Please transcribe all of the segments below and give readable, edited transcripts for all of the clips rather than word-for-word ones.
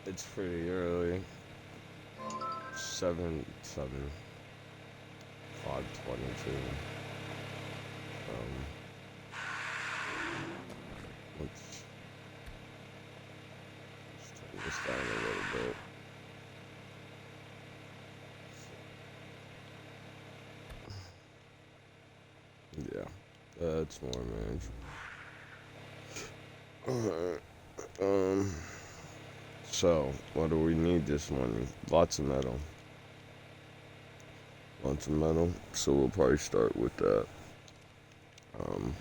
It's pretty early. 5:22. Um, let's turn this down a little bit. Yeah, that's more manageable. Alright. So what do we need this morning? Lots of metal. Lots of metal. So we'll probably start with that. Um,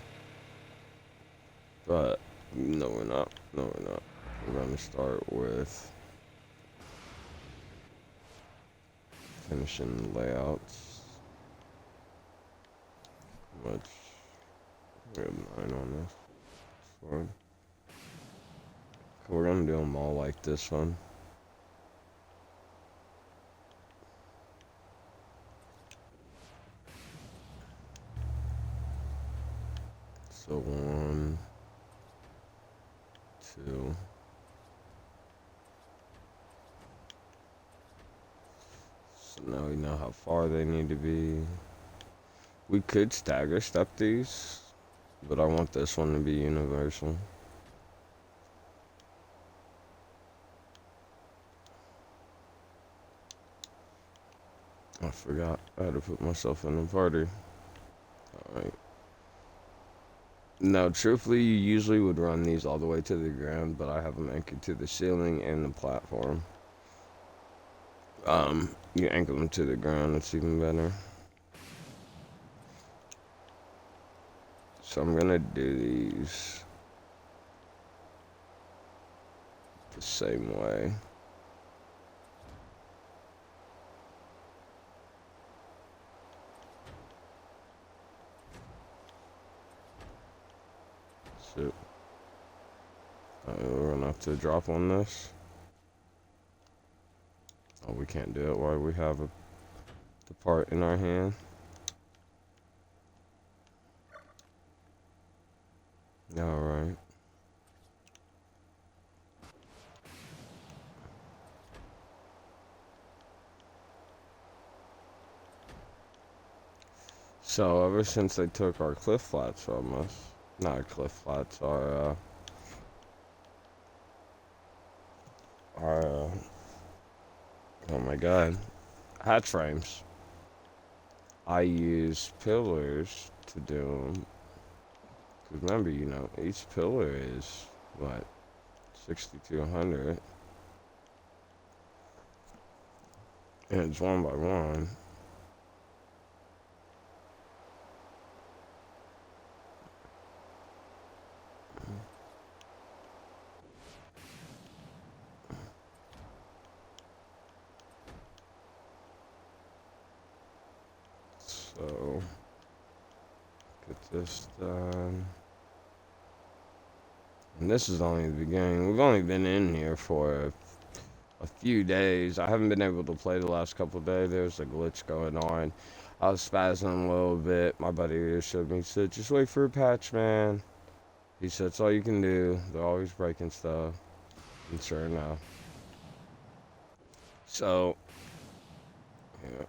but no, we're not. No, we're not. We're gonna start with finishing layouts. Which we have 9 on this. Fine. We're gonna do them all like this one. So 1, 2. So now we know how far they need to be. We could stagger step these, but I want this one to be universal. I forgot I had to put myself in a party. Alright. Now, truthfully, you usually would run these all the way to the ground, but I have them anchored to the ceiling and the platform. You anchor them to the ground, it's even better. So I'm gonna do these the same way. So, we're gonna have to drop on this. Oh, we can't do it while we have the part in our hand. Alright. So, ever since they took our cliff flats from us, not our cliff flats, oh my god, hatch frames. I use pillars to do them. Because remember, each pillar is, what, 6,200. And it's one by one. So, get this done. And this is only the beginning. We've only been in here for a few days. I haven't been able to play the last couple of days. There's a glitch going on. I was spazzing a little bit. My buddy here showed me, he said, just wait for a patch, man. He said, it's all you can do. They're always breaking stuff. And sure enough. So, yeah.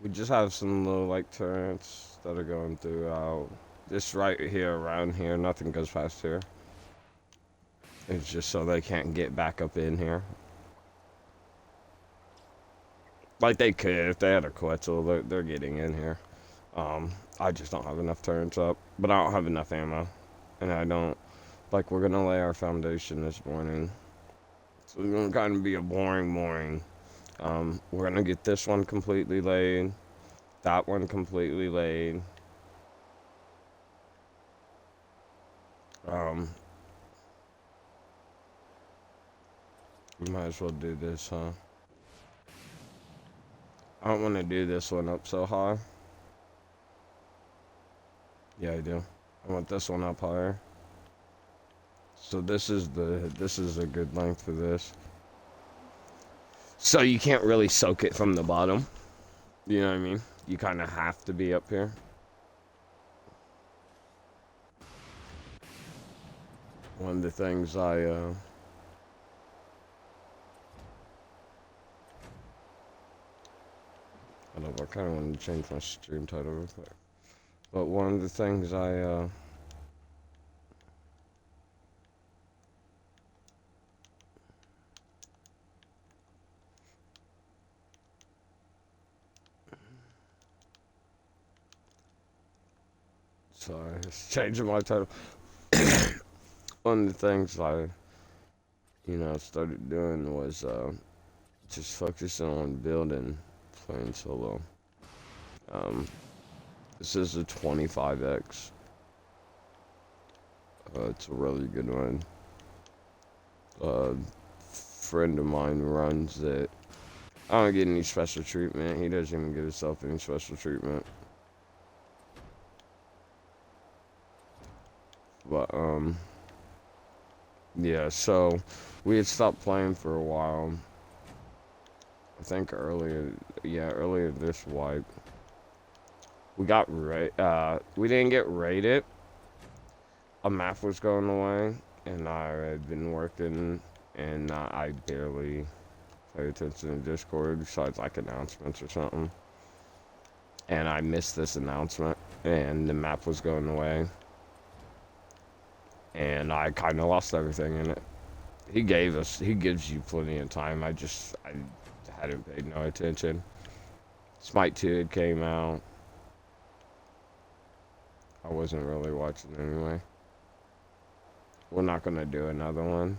We just have some little, like, turrets that are going throughout. This right here, around here, nothing goes past here. It's just so they can't get back up in here. Like they could if they had a Quetzal, they're getting in here. I just don't have enough turrets up, but I don't have enough ammo, and I don't like. We're gonna lay our foundation this morning, so it's gonna kind of be a boring morning. We're gonna get this one completely laid, that one completely laid. Um, we might as well do this, huh? I don't want to do this one up so high. Yeah, I do. I want this one up higher. So this is a good length for this. So you can't really soak it from the bottom. You know what I mean? You kind of have to be up here. One of the things I I kind of wanted to change my stream title real quick. But one of the things sorry, it's changing my title. One of the things I, started doing was just focusing on building, playing solo. This is a 25x. It's a really good one. A friend of mine runs it. I don't get any special treatment. He doesn't even give himself any special treatment. But, yeah, so we had stopped playing for a while. I think earlier this wipe. We got we didn't get raided. A map was going away, and I had been working, and I barely paid attention to Discord besides like announcements or something. And I missed this announcement, and the map was going away. And I kind of lost everything in it. He gives you plenty of time. I hadn't paid no attention. Smite 2 had came out. I wasn't really watching anyway. We're not going to do another one.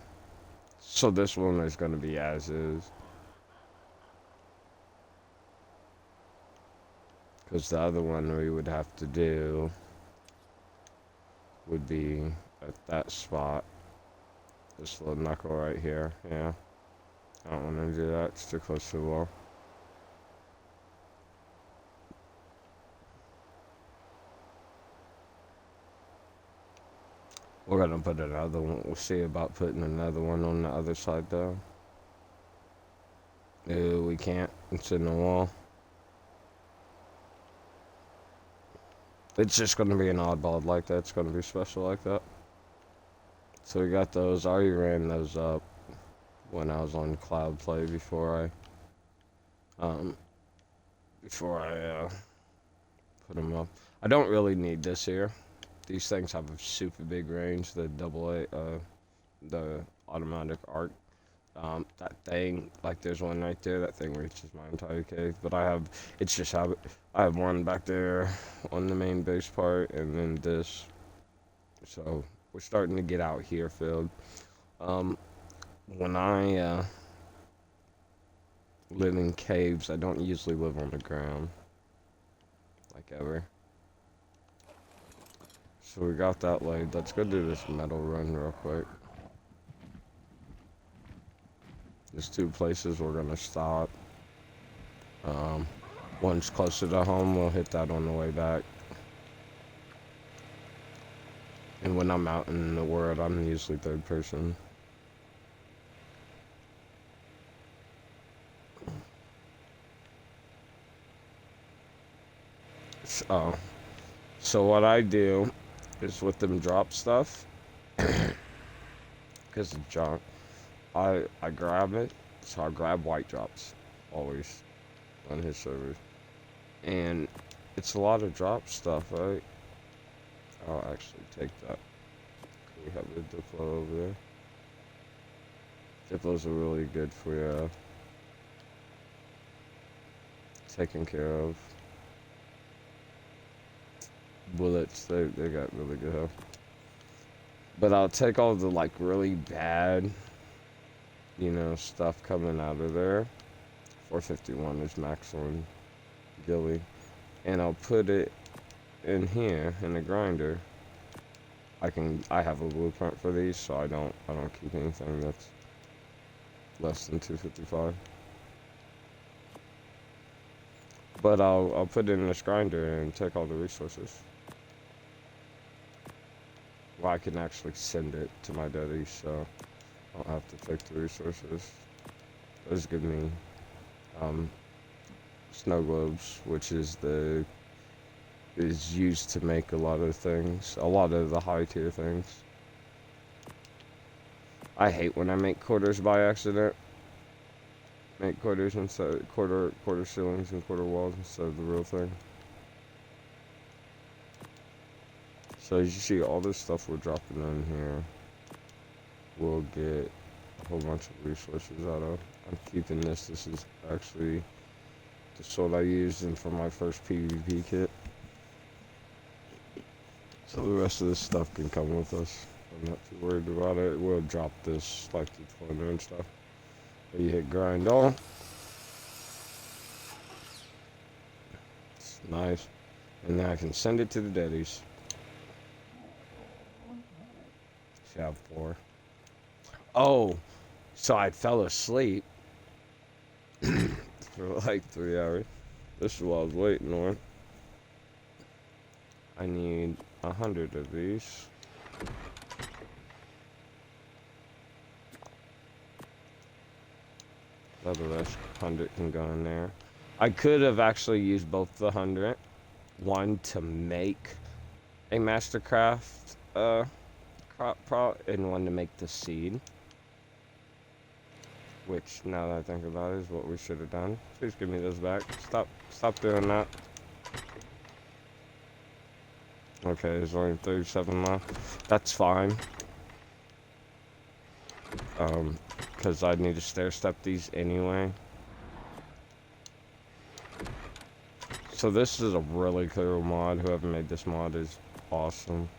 So this one is going to be as is. Because the other one we would have to do would be at that spot. This little knuckle right here. Yeah. I don't want to do that. It's too close to the wall. We're gonna put another one. We'll see about putting another one on the other side though. No, we can't. It's in the wall. It's just gonna be an oddball like that. It's gonna be special like that. So we got those. I already ran those up when I was on Cloud Play before I put them up. I don't really need this here. These things have a super big range. The the automatic Ark. That thing, like there's one right there. That thing reaches my entire cave. But I have one back there on the main base part, and then this. So we're starting to get out here filled. When I live in caves, I don't usually live on the ground, like ever. So we got that laid. Let's go do this metal run real quick. There's two places we're gonna stop. One's closer to home. We'll hit that on the way back. And when I'm out in the world, I'm usually third person. So what I do is with them drop stuff, because of junk, I grab it. So I grab white drops always on his servers, and it's a lot of drop stuff, right? I'll actually take that. We have the Diplo over there. Diplos are really good for taking care of. Bullets, they got really good health. But I'll take all the like really bad, stuff coming out of there. 451 is max on Gilly. And I'll put it in here in the grinder. I have a blueprint for these, so I don't keep anything that's less than 255. But I'll put it in this grinder and take all the resources. Well, I can actually send it to my daddy, so I don't have to take the resources. Those give me snow globes, which is used to make a lot of things, a lot of the high tier things. I hate when I make quarters by accident. Make quarters inside quarter ceilings and quarter walls instead of the real thing. So as you see, all this stuff we're dropping in here, we'll get a whole bunch of resources out of. I'm keeping this. This is actually the sword I used in for my first PvP kit. So the rest of this stuff can come with us. I'm not too worried about it. We'll drop this like the corner and stuff. But you hit grind on. It's nice. And then I can send it to the daddies. See, I have 4. Oh, so I fell asleep for like 3 hours. This is what I was waiting on. I need 100 of these. The rest 100 can go in there. I could have actually used both the 100. One to make a mastercraft crop pot and one to make the seed. Which, now that I think about it, is what we should have done. Please give me those back. Stop doing that. Okay, there's only 37 left. That's fine. Because I need to stair step these anyway. So this is a really cool mod. Whoever made this mod is awesome.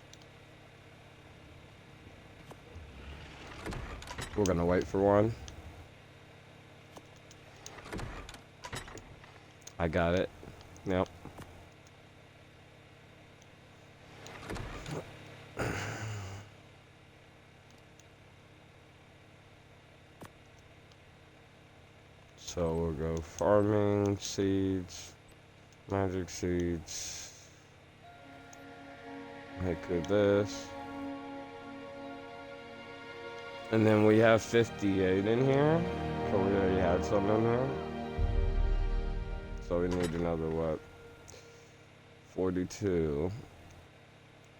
We're gonna wait for one. I got it. Yep. So we'll go farming, seeds, magic seeds, make this. And then we have 58 in here. So we already had some in here. So we need another, what? 42.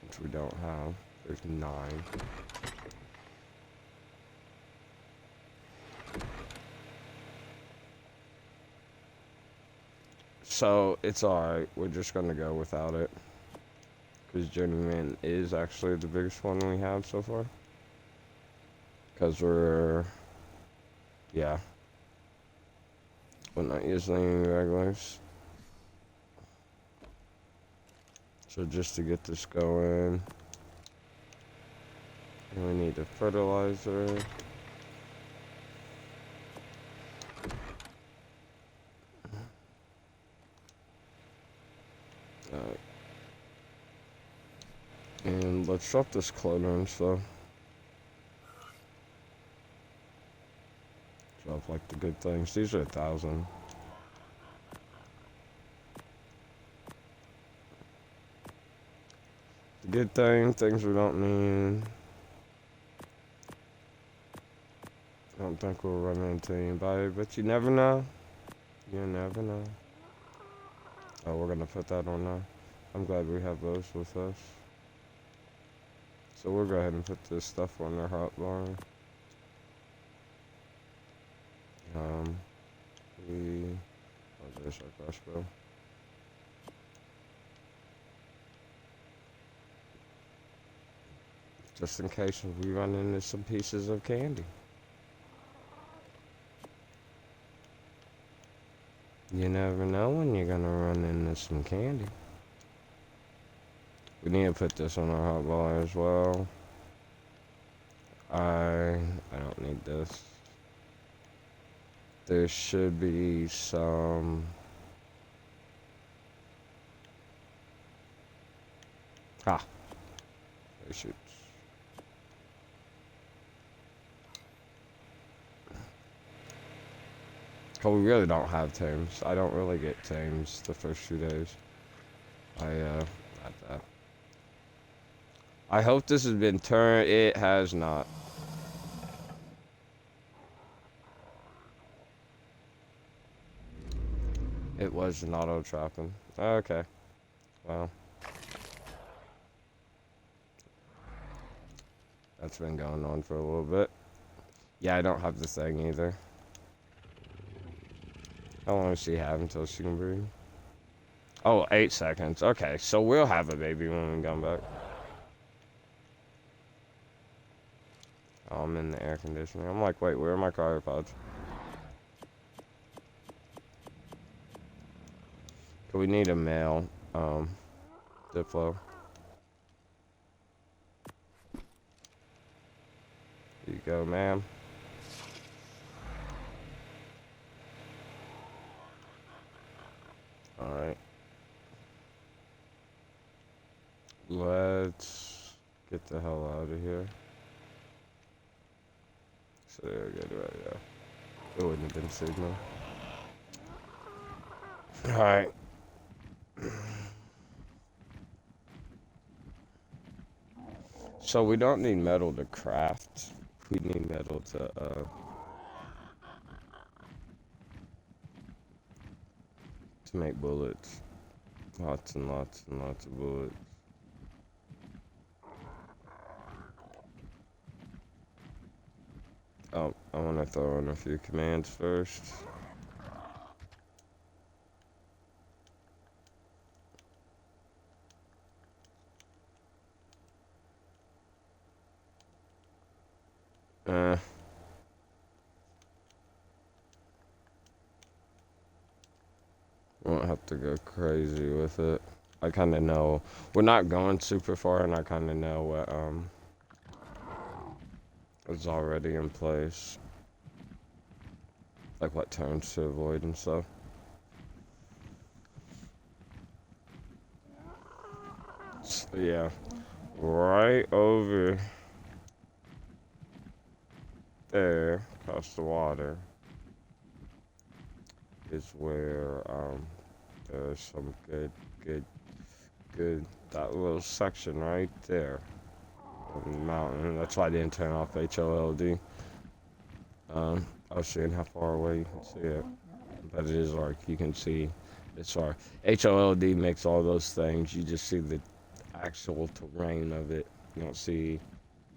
Which we don't have. There's 9. So it's alright. We're just gonna go without it. Because Journeyman is actually the biggest one we have so far. Because we're... yeah. We're not using any regulars. So just to get this going, we need a fertilizer. And let's drop this clothing, so. Drop like the good things. These are 1,000. The good things we don't need. I don't think we'll run into anybody, but you never know. You never know. Oh, we're gonna put that on now. I'm glad we have those with us. So we'll go ahead and put this stuff on our hotbar. Oh, there's our crossbow. Just in case we run into some pieces of candy. You never know when you're gonna run into some candy. We need to put this on our hotbar as well. I don't need this. There should be some... ah. There should... oh, we really don't have tames. I don't really get tames the first few days. Not that. I hope this has been turned. It has not. It was an auto trapping. Okay. Well. That's been going on for a little bit. Yeah, I don't have the thing either. How long does she have until she can breed? Oh, 8 seconds. Okay, so we'll have a baby when we come back. Oh, I'm in the air conditioning. I'm like, wait, where are my cryopods? We need a male, Diplo. Here you go, ma'am. Alright. Let's get the hell out of here. So they're good right there. It wouldn't have been signal. Alright. So we don't need metal to craft. We need metal to make bullets. Lots and lots and lots of bullets. Oh, I want to throw in a few commands first. Won't have to go crazy with it. I kind of know we're not going super far, and I kind of know what is already in place, like what turns to avoid and stuff. So, yeah, right over there, across the water, is where there's some good. That little section right there on the mountain. That's why I didn't turn off HOLD. I was seeing how far away you can see it, but it is Ark. You can see it's Ark. HOLD makes all those things. You just see the actual terrain of it. You don't see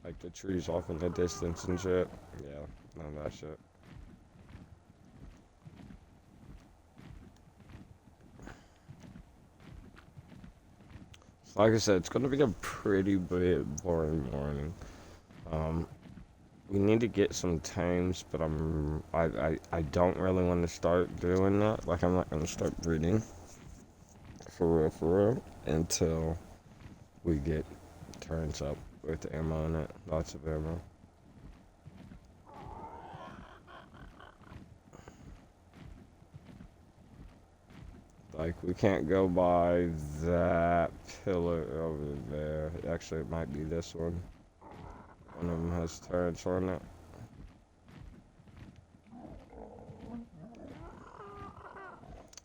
like the trees off in the distance and shit. Yeah, none of that shit. Like I said, it's gonna be a pretty bit boring morning. We need to get some tames, but I don't really want to start doing that. Like I'm not gonna start breeding for real, until we get turns up with ammo in it. Lots of ammo. Like we can't go by that pillar over there. Actually, it might be this one. One of them has turrets on it.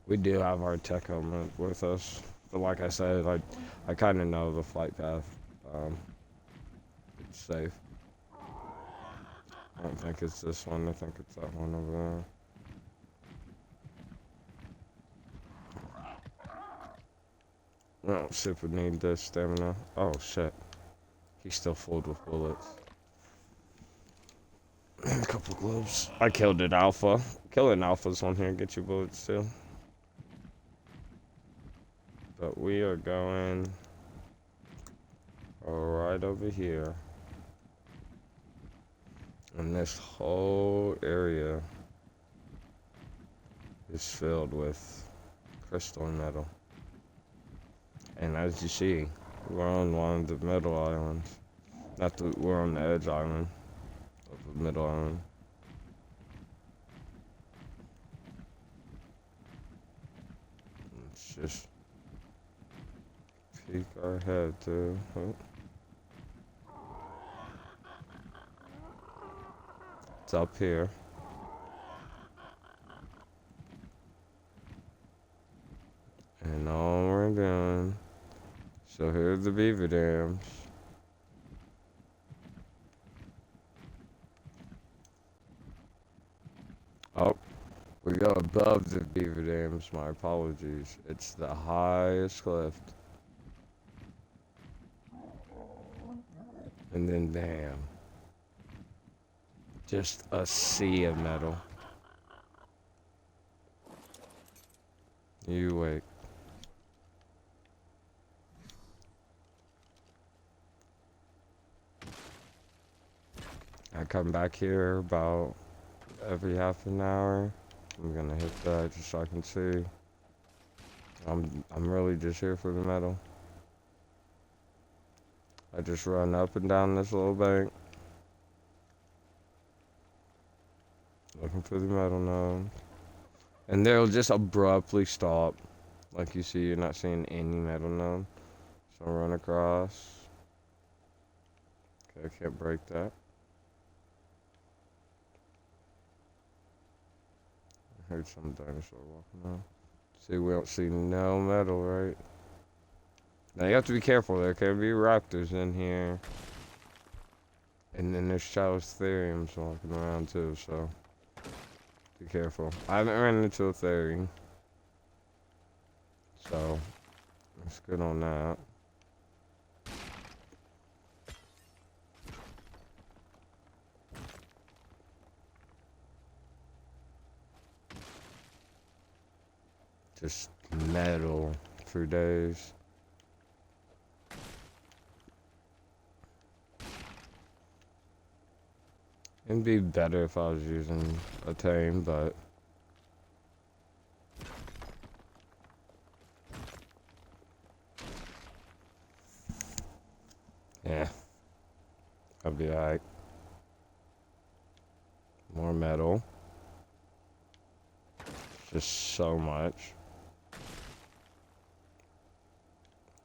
We do have our tech helmet with us, but like I said, I kind of know the flight path. It's safe. I don't think it's this one. I think it's that one over there. I don't super need this stamina. Oh shit. He's still full with bullets. And a couple gloves. I killed an alpha. Killing alphas on here get you bullets too. But we are going right over here. And this whole area is filled with crystal and metal. And as you see, we're on one of the middle islands. We're on the edge island of the middle island. Let's just peek our head too. Oh. It's up here. And all we're doing. So here's the beaver dams. Oh, we go above the beaver dams. My apologies. It's the highest cliff. And then damn. Just a sea of metal. You wait. I come back here about every half an hour. I'm gonna hit that just so I can see. I'm really just here for the metal. I just run up and down this little bank, looking for the metal node. And they'll just abruptly stop. Like you see, you're not seeing any metal node. So I run across. Okay, I can't break that. I heard some dinosaur walking out. See, we don't see no metal, right? Now you have to be careful. There can be raptors in here. And then there's Theriums walking around too, so be careful. I haven't ran into a Therium. So, it's good on that. Just metal for days. It'd be better if I was using a tame, but yeah, I'll be alright. More metal. Just so much.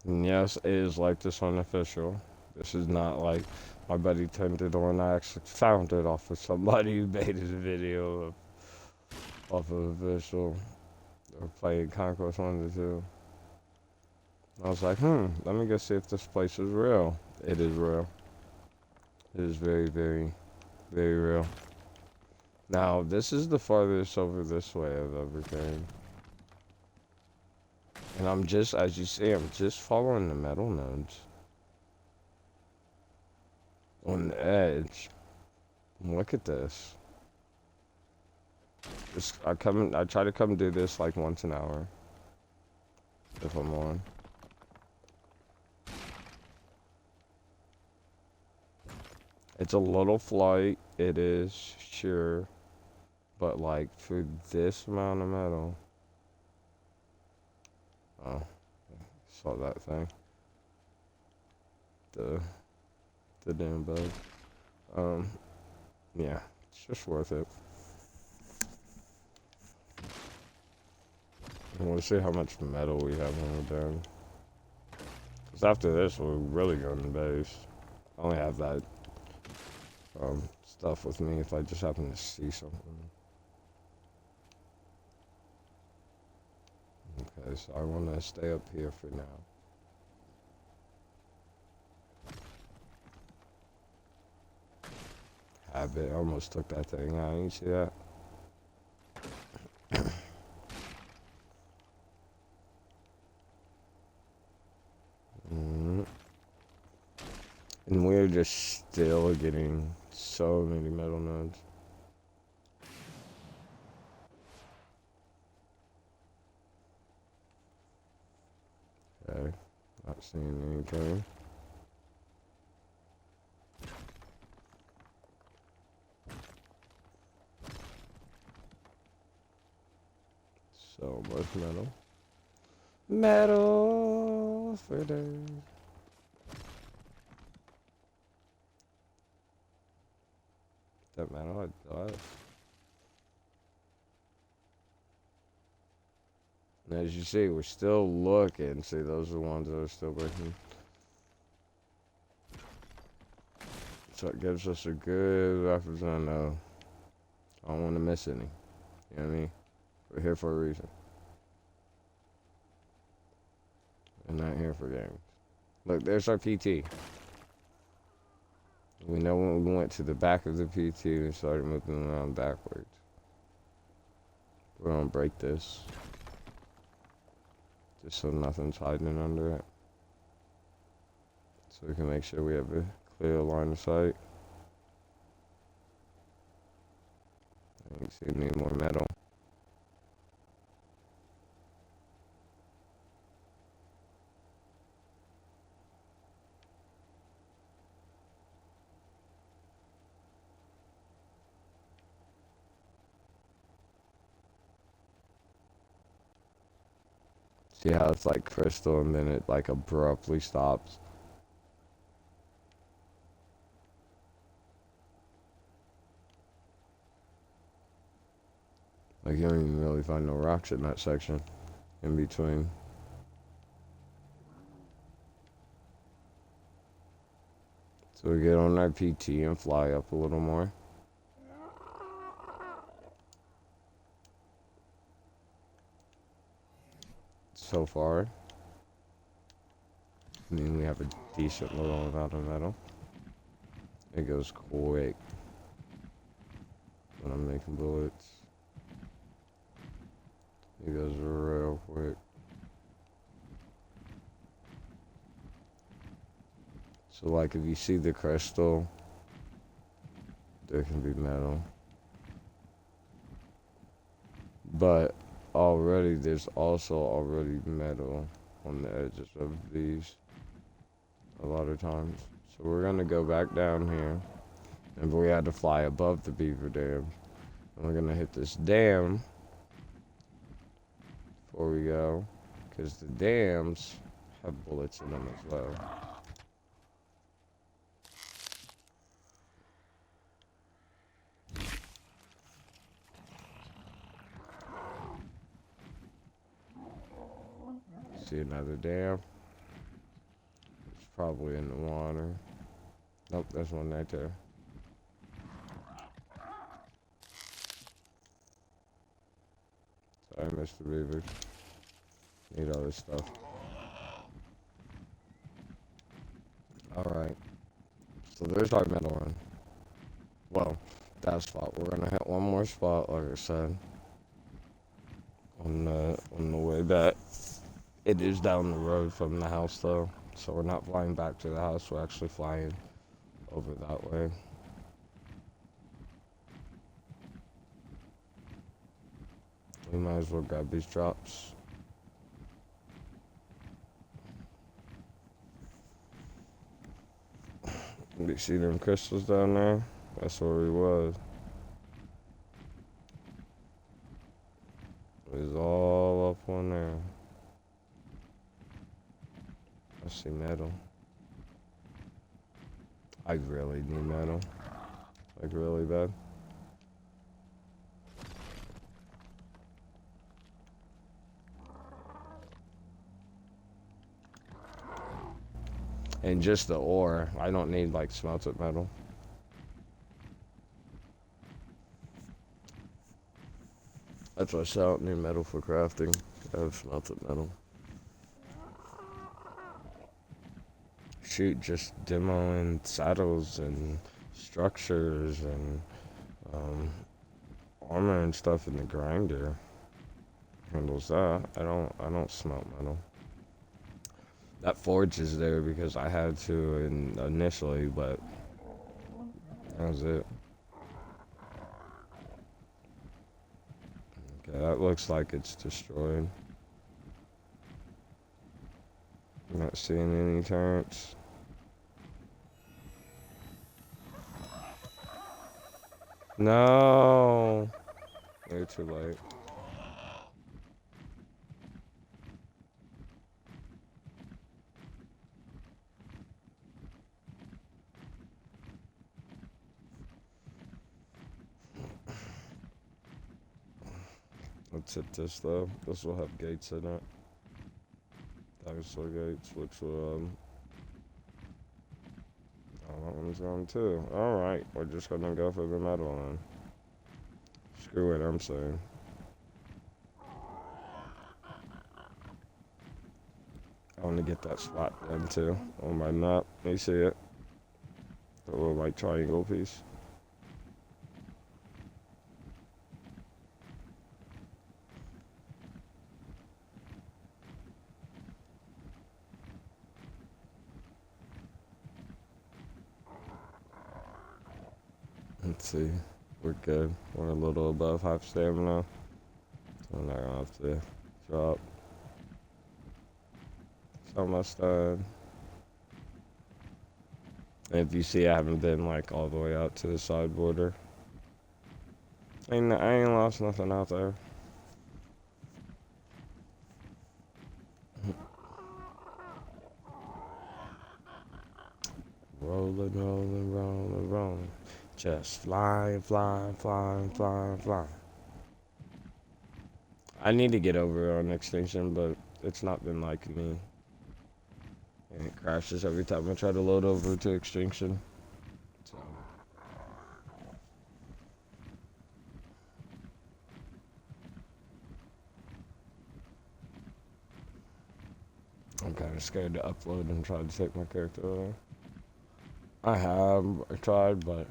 And yes, it is like this unofficial. This is not like my buddy turned it on. I actually found it off of somebody who made his video off of official or playing Conquest 1 to 2. I was like, let me go see if this place is real. It is real. It is very, very, very real. Now, this is the farthest over this way I've ever came. And I'm just, as you see, I'm just following the metal nodes. On the edge. Look at this. I try to come do this like once an hour. If I'm on. It's a little flight, it is, sure. But like for this amount of metal. Oh, saw that thing. The damn bug. Yeah, it's just worth it. I want to see how much metal we have when we're done. Because after this, we're really going to base. I only have that stuff with me if I just happen to see something. Okay, so I want to stay up here for now. Habit, I almost took that thing out. You see that? And we're just still getting so many metal nodes. Okay, not seeing anything. So much metal. Metal for days. That metal I got. And as you see, we're still looking. See, those are the ones that are still breaking. So it gives us a good reference on I don't want to miss any. You know what I mean? We're here for a reason. We're not here for games. Look, there's our PT. We know when we went to the back of the PT and started moving around backwards. We're gonna break this. Just so nothing's hiding under it. So we can make sure we have a clear line of sight. I can see we need more metal. See how it's like crystal and then it like abruptly stops? Like you don't even really find no rocks in that section in between. So we get on our PT and fly up a little more. So far, I mean, we have a decent little amount of metal. It goes quick when I'm making bullets. It goes real quick. So like if you see the crystal, there can be metal. But already there's also already metal on the edges of these a lot of times. So we're gonna go back down here. And we had to fly above the beaver dam. And we're gonna hit this dam before we go. Because the dams have bullets in them as well. See another dam. It's probably in the water. Nope, there's one right there. Sorry, Mr. Beaver. Need all this stuff. Alright. So there's our middle run. Well, that spot. We're gonna hit one more spot, like I said. On the way back. It is down the road from the house though. So we're not flying back to the house, we're actually flying over that way. We might as well grab these drops. You see them crystals down there? That's where we was. It was all up on there. I see metal. I really need metal. Like really bad. And just the ore. I don't need like smelted metal. That's why I say I don't need metal for crafting. I have smelted metal. Shoot, just demoing saddles and structures and armor and stuff in the grinder handles that. I don't smelt metal. That forge is there because I had to initially, but that was it. Okay, that looks like it's destroyed. I'm not seeing any turrets. No! Way too late. Let's hit this though. This will have gates in it. Dinosaur gates, which will oh, that one's gone too. Alright, we're just gonna go for the metal then. Screw it, I'm saying. I want to get that spot then too on my map. You see it? The little like triangle piece. Let's see. We're good. We're a little above half stamina. So I'm not gonna have to drop. It's almost done. And if you see, I haven't been like all the way out to the side border. I ain't lost nothing out there. Rolling, rolling, rolling, rolling. Just flying, flying, flying, flying, flying. I need to get over on Extinction, but it's not been liking me. And it crashes every time I try to load over to Extinction. So. I'm kind of scared to upload and try to take my character away. I tried, but it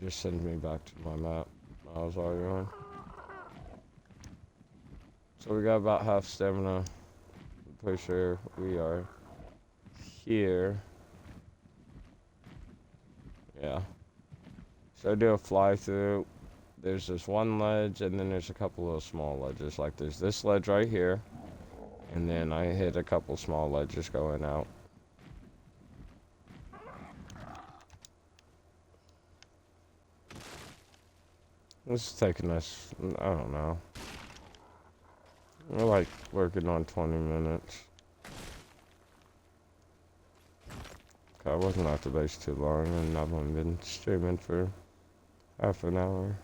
just sends me back to my map I was already on. So we got about half stamina. I'm pretty sure we are here. Yeah. So I do a fly through. There's this one ledge, and then there's a couple of small ledges. Like there's this ledge right here, and then I hit a couple small ledges going out. This is taking us, I don't know. We're like working on 20 minutes. I wasn't at the base too long, and I've only been streaming for half an hour.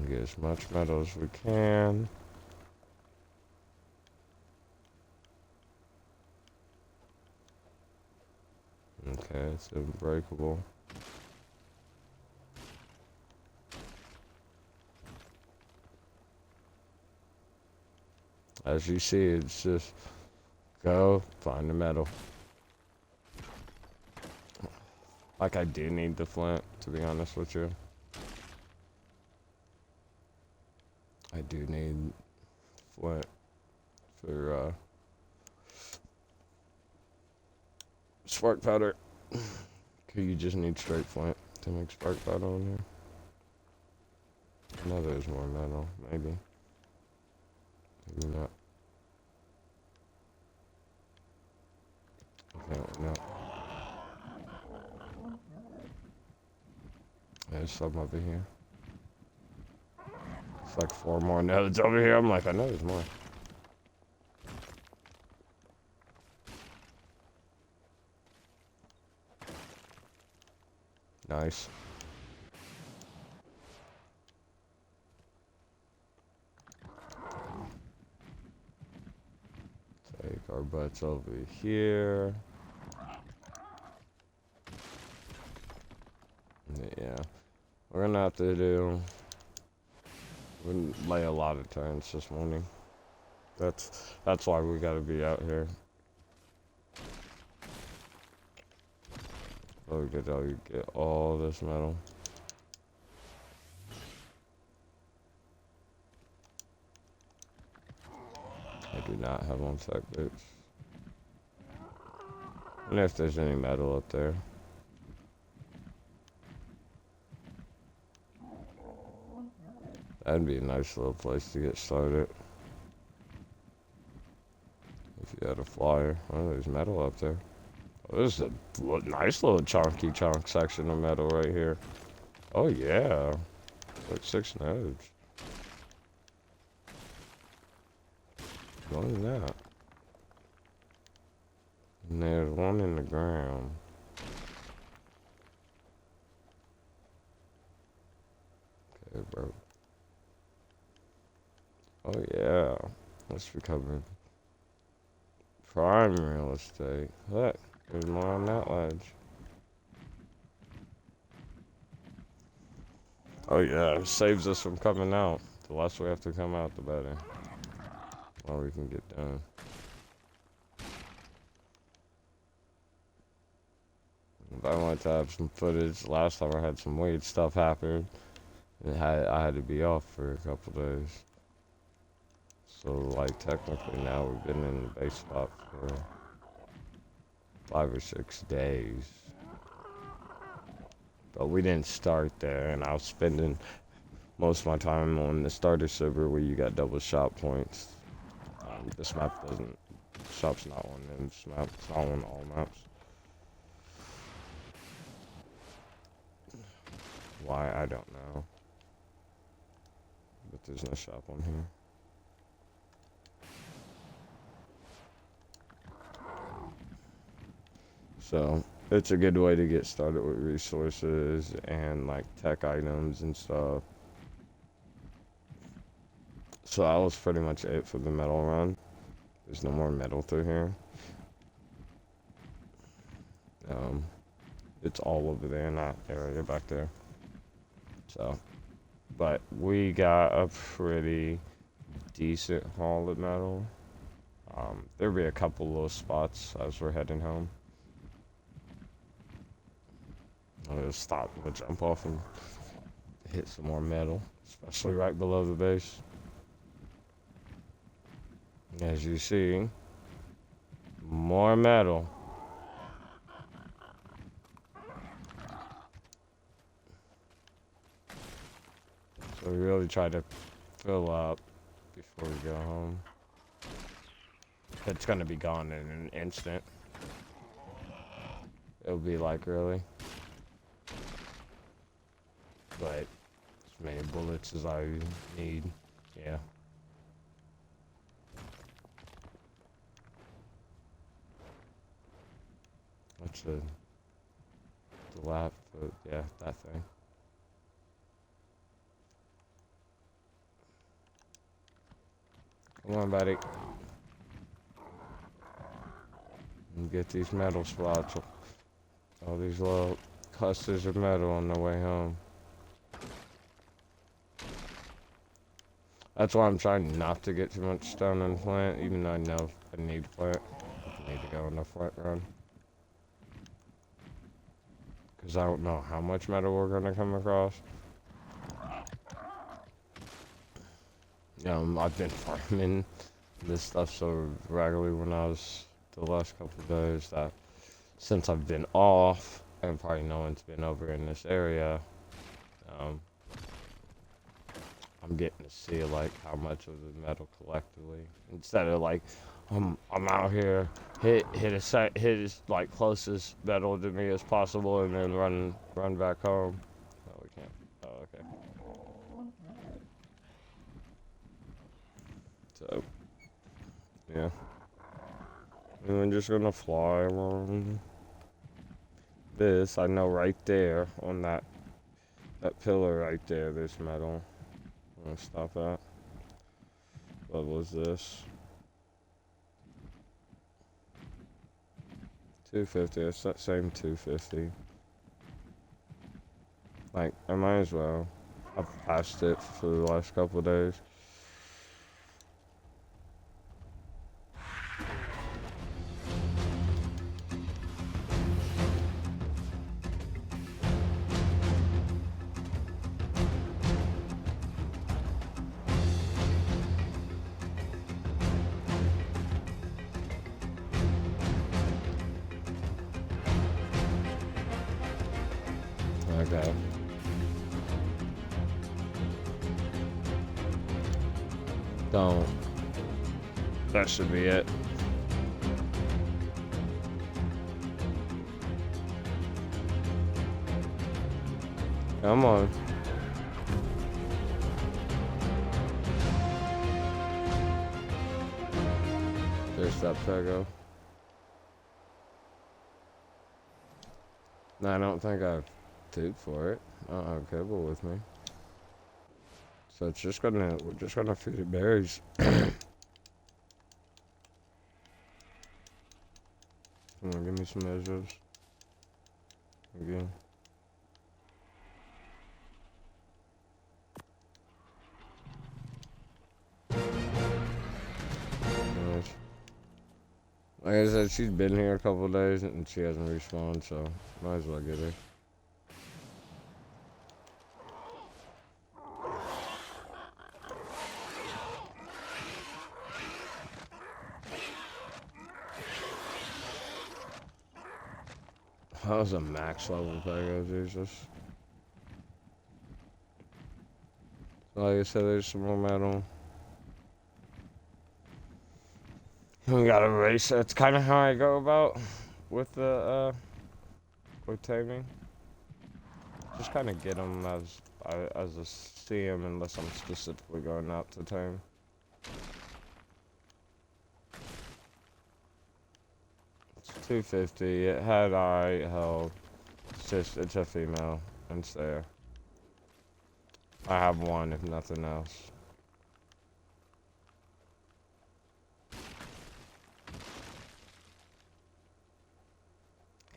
Get as much metal as we can. Okay, it's unbreakable. As you see, it's just go find the metal. Like I do need the flint, to be honest with you. I do need flint for spark powder. You just need straight flint to make spark powder on here. I know there's more metal, maybe. Maybe not. Okay, no. There's some over here. It's like 4 more nodes over here. I'm like, I know there's more. Nice. Take our butts over here. Yeah. We're gonna have to lay a lot of turns this morning. That's why we gotta be out here. So we could get all this metal. I do not have on sec boots. And if there's any metal up there. That'd be a nice little place to get started. If you had a flyer. Oh, there's metal up there. Oh, this is a nice little chunk section of metal right here. Oh yeah. Like 6 nodes. More than that. And there's one in the ground. Okay, bro. Oh yeah. Let's recover prime real estate. Look, there's more on that ledge. Oh yeah, it saves us from coming out. The less we have to come out, the better. Well, we can get done. I wanted to have some footage. Last time I had some weird stuff happen. And I had to be off for a couple days. So, like, technically now we've been in the base spot for 5 or 6 days. But we didn't start there, and I was spending most of my time on the starter server where you got double shop points. This map doesn't. Shop's not on this map. It's not on all maps. Why, I don't know. But there's no shop on here. So it's a good way to get started with resources and like tech items and stuff. So that was pretty much it for the metal run. There's no more metal through here. Um, it's all over there in that area back there. So, but we got a pretty decent haul of metal. There'll be a couple little spots as we're heading home. I'll just stop and jump off and hit some more metal, especially right below the base. As you see, more metal. So we really try to fill up before we go home. It's gonna be gone in an instant. It'll be like really. But as many bullets as I need, yeah. What's the lap? Yeah, that thing. Come on, buddy. And get these metal spots. All these little clusters of metal on the way home. That's why I'm trying not to get too much stone and flint, even though I know I need flint. I need to go on the flint run. Because I don't know how much metal we're going to come across. I've been farming this stuff so regularly when I was the last couple of days that since I've been off, and probably no one's been over in this area, I'm getting to see like how much of the metal collectively, instead of like I'm out here hit as like closest metal to me as possible and then run back home. Oh, we can't. Oh, okay. So yeah, and I'm just gonna fly along this. I know right there on that pillar right there, there's metal. I'm gonna stop that. What was this? 250. It's that same 250. Like, I might as well. I've passed it for the last couple of days. Okay. Don't. That should be it. Come on. There's that Pego. No, I don't think I've food for it. I don't have cable with me. So we're just gonna feed it berries. Come on, give me some of those. Again. Nice. Like I said, she's been here a couple of days and she hasn't respawned, so might as well get her. That was a max level Pego, Jesus. Like I said, there's some more metal. We gotta race. That's kind of how I go about with the with taming. Just kind of get them as I see them, unless I'm specifically going out to tame. 250. It had eye held. It's a female. And it's there. I have one if nothing else.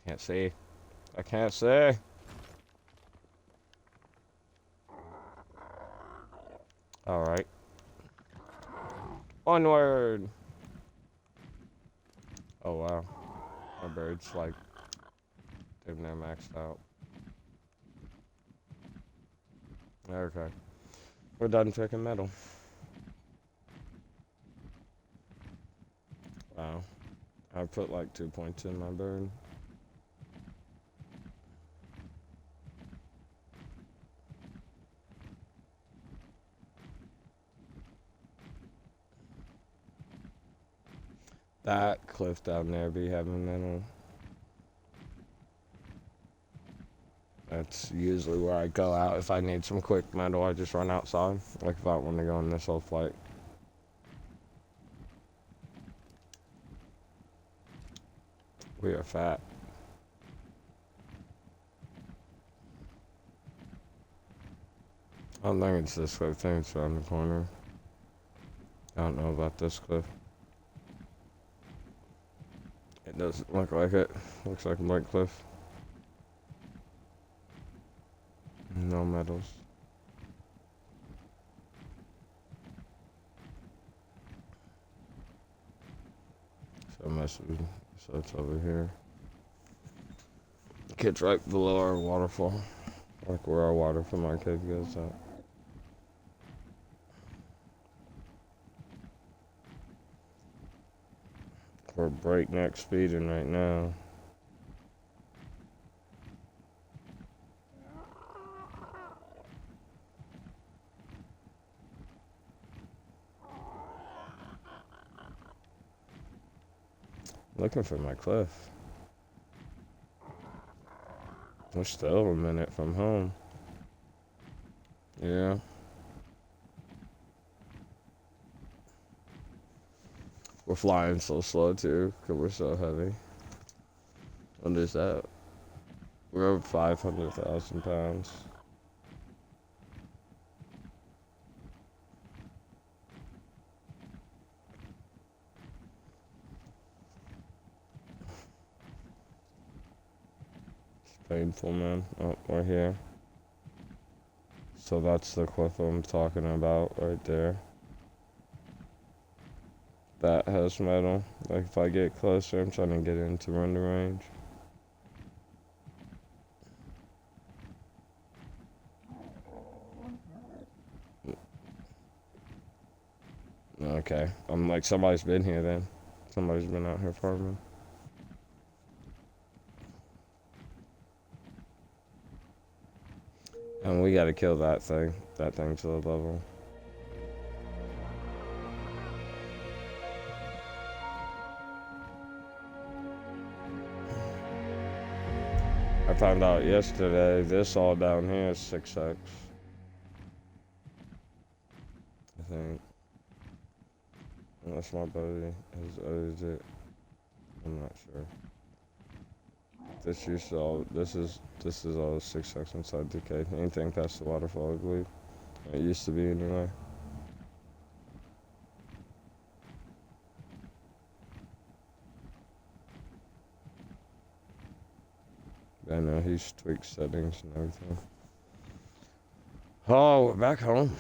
Can't see. I can't see. Alright. Onward! Oh wow. My bird's like damn near maxed out. Okay. We're done picking metal. Wow. I put like 2 points in my bird. That cliff down there be having metal. That's usually where I go out. If I need some quick metal, I just run outside. Like if I want to go on this whole flight. We are fat. I don't think it's this cliff. I think it's around the corner. I don't know about this cliff. It doesn't look like it. Looks like a blank cliff. No metals. So it's over here. Kid's right below our waterfall. Like where our water from our cave goes out. We're breakneck speeding right now. Looking for my cliff. We're still a minute from home. Yeah. We're flying so slow too, because we're so heavy. What is that? We're over 500,000 pounds. Painful, man. Oh, we're here. So that's the cliff I'm talking about right there. That has metal. Like if I get closer, I'm trying to get into render range. Okay. I'm like, somebody's been here then. Somebody's been out here farming. And we gotta kill that thing. That thing to the level. I found out yesterday, this all down here is 6x. I think. Unless my buddy is it. I'm not sure. This is all 6x inside decay. Anything past the waterfall, I believe. It used to be anyway. I know he's tweaked settings and everything. Oh, we're back home.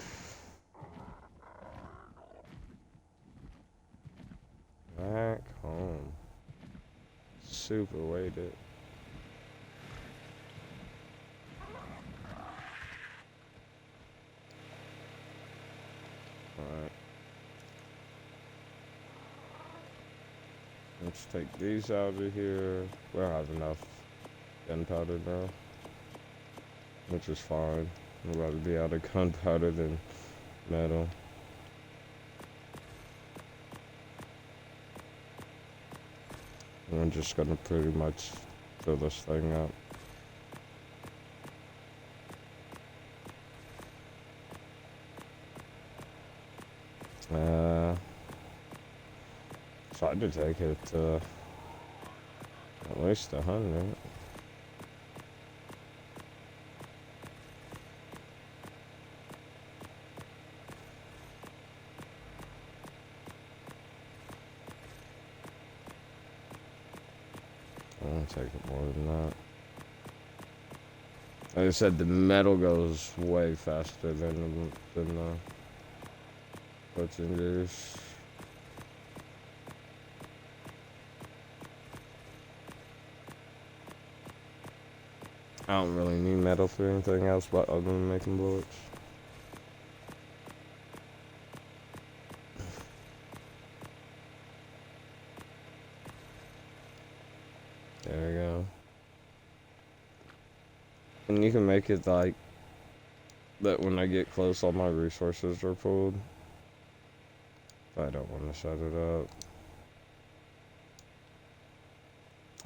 Back home. Super weighted. Alright. Let's take these out of here. We'll have enough gunpowder now, which is fine. I'd rather be out of gunpowder than metal. And I'm just gonna pretty much fill this thing up. Tried to take it At least 100. I won't take it more than that. Like I said, the metal goes way faster than the legendaries. I don't really need metal for anything else but other than making bullets. There we go. And you can make it like that when I get close, all my resources are pulled. But I don't want to set it up.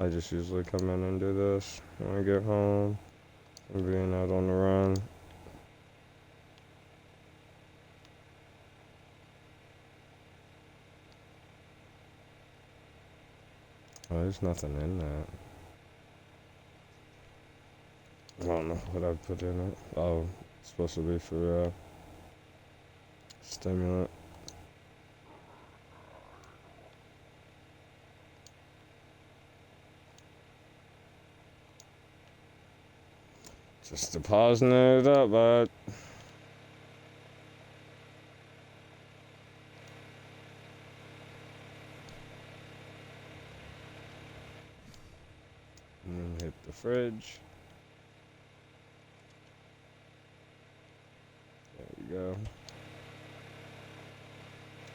I just usually come in and do this when I get home. I'm being out on the run. Oh, there's nothing in that. I don't know what I put in it. Oh, it's supposed to be for stimulant. Just depositing it up, bud. And then hit the fridge. There we go.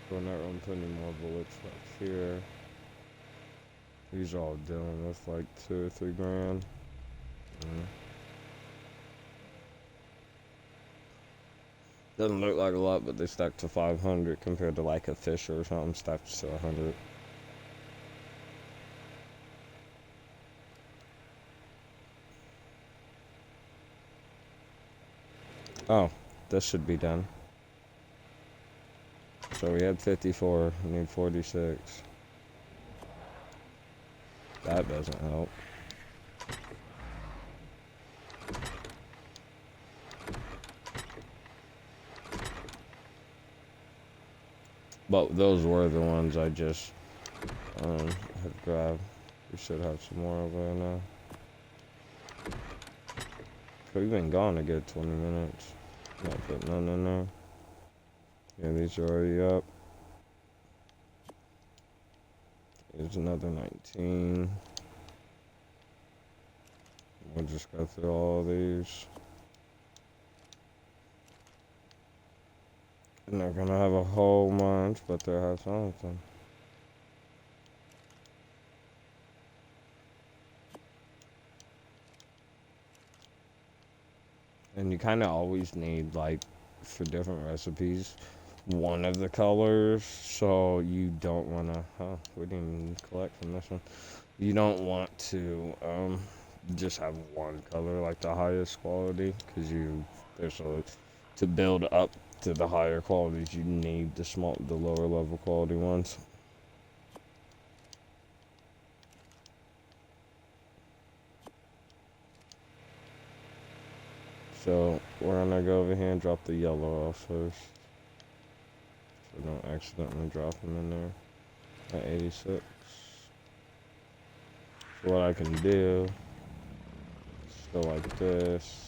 We're not going to put any more bullets back here. These are all dealing with like 2 or 3 grand. Doesn't look like a lot, but they stack to 500 compared to like a Fisher or something stacked to 100. Oh, this should be done. So we had 54, we need 46. That doesn't help. But those were the ones I just had grabbed. We should have some more over there now. We've been gone a good 20 minutes. Not put none in there. Yeah, these are already up. There's another 19. We'll just go through all these. They're not gonna have a whole bunch, but they'll have something. And you kind of always need, like, for different recipes, one of the colors, so you don't want to, we didn't even collect from this one. You don't want to just have one color, like the highest quality, because to build up to the higher qualities, you need the lower level quality ones. So we're gonna go over here and drop the yellow off first. So don't accidentally drop them in there at 86. So what I can do is go like this.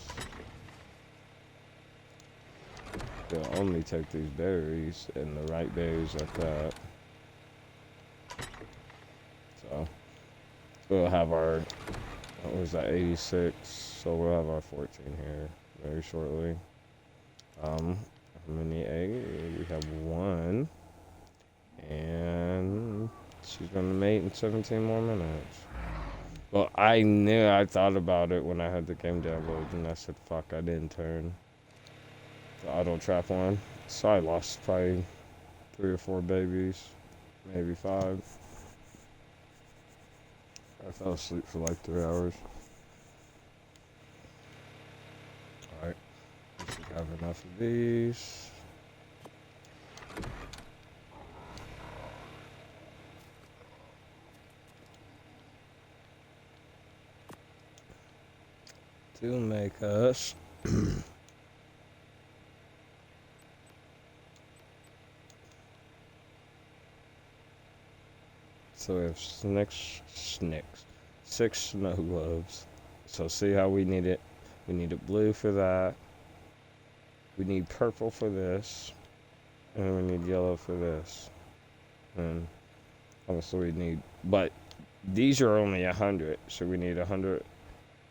They'll only take these berries and the right berries like that. So we'll have our, what was that, 86. So we'll have our 14 here very shortly. How many eggs? We have 1. And she's gonna mate in 17 more minutes. Well, I thought about it when I had the game downloaded, and I said, fuck, I didn't turn the auto trap on. So I lost probably 3 or 4 babies, maybe 5. I fell asleep for like 3 hours. Alright, we should have enough of these. to make us so we have six snow globes. So see how we need it? We need a blue for that. We need purple for this. And we need yellow for this. And also we need, but these are only 100, so we need 100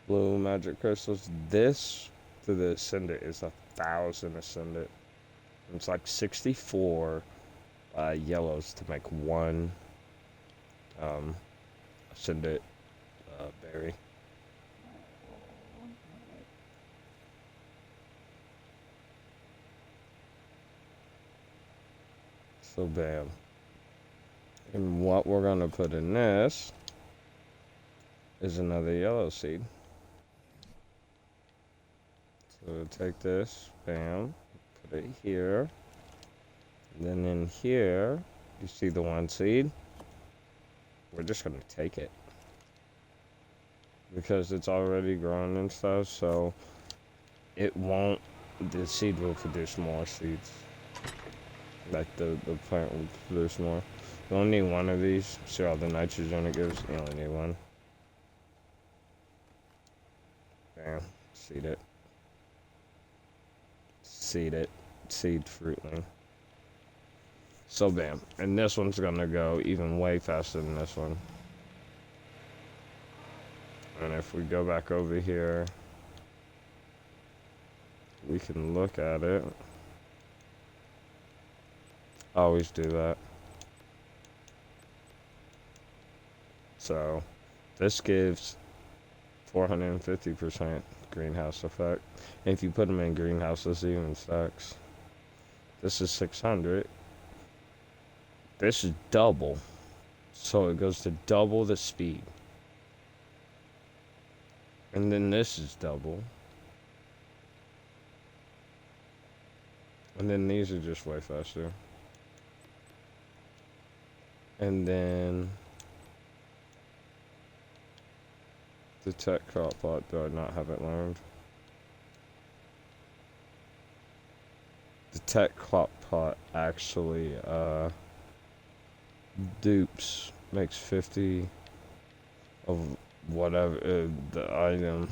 blue magic crystals. This for the Ascended is 1,000 Ascended. It's like 64 yellows to make one Ascended berry. So bam. And what we're gonna put in this is another yellow seed. So we'll take this, bam, put it here. And then in here, you see the one seed? We're just gonna take it. Because it's already grown and stuff, so it won't, the seed will produce more seeds. Like the plant will produce more. You only need one of these. See all the nitrogen it gives? You only need one. Bam. Seed it. Seed it. Seed fruitling. So bam. And this one's gonna go even way faster than this one. And if we go back over here, we can look at it. Always do that. So this gives 450% greenhouse effect. And if you put them in greenhouses, it even stacks. This is 600. This is double. So it goes to double the speed. And then this is double. And then these are just way faster. And then the tech crop pot, do I not have it learned? The tech crop pot actually dupes, makes 50 of whatever the item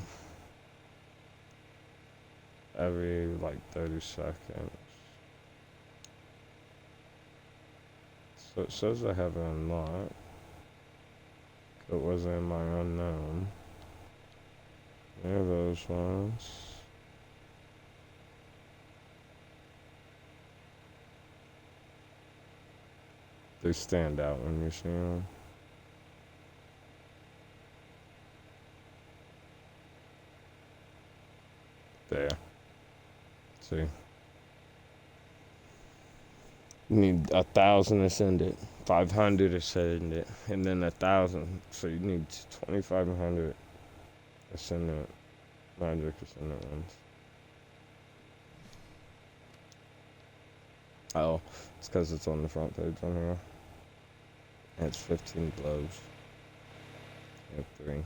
every like 30 seconds. So it says I have it unlocked. It wasn't in my unknown. There are those ones. They stand out when you see them. There. See? You need 1,000 Ascended, 500 Ascended, and then 1,000. So you need 2,500 Ascended, magic Ascended ones. Oh, it's because it's on the front page on here. And it's 15 globes. You have 3.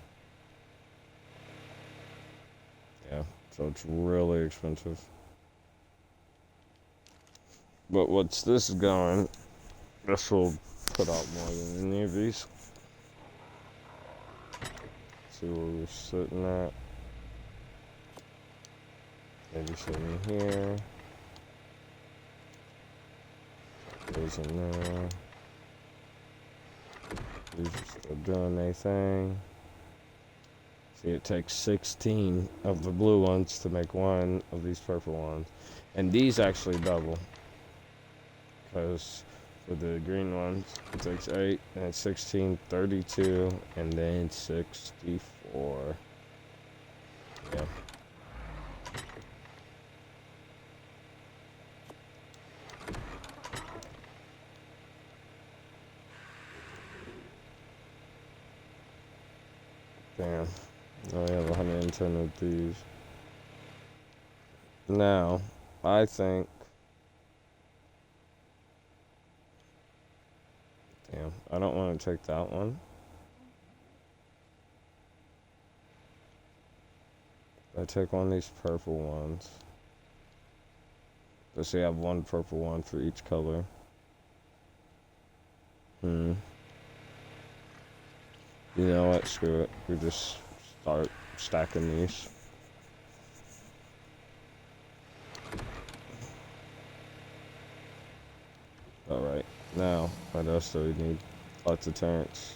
Yeah, so it's really expensive. But what's this going? This will put out more than any of these. See where we're sitting at. Maybe sitting here. Goes in there. These are still doing their thing. See, it takes 16 of the blue ones to make one of these purple ones. And these actually double. Because for the green ones, it takes 8, and it's 16, 32, and then 64. Yeah. Damn. I only have 110 of these. Now, I think... Damn, I don't want to take that one. I take one of these purple ones. Does he have one purple one for each color? Hmm. You know what? Screw it. We just start stacking these. Alright. Now, what else do we need? Lots of turrets.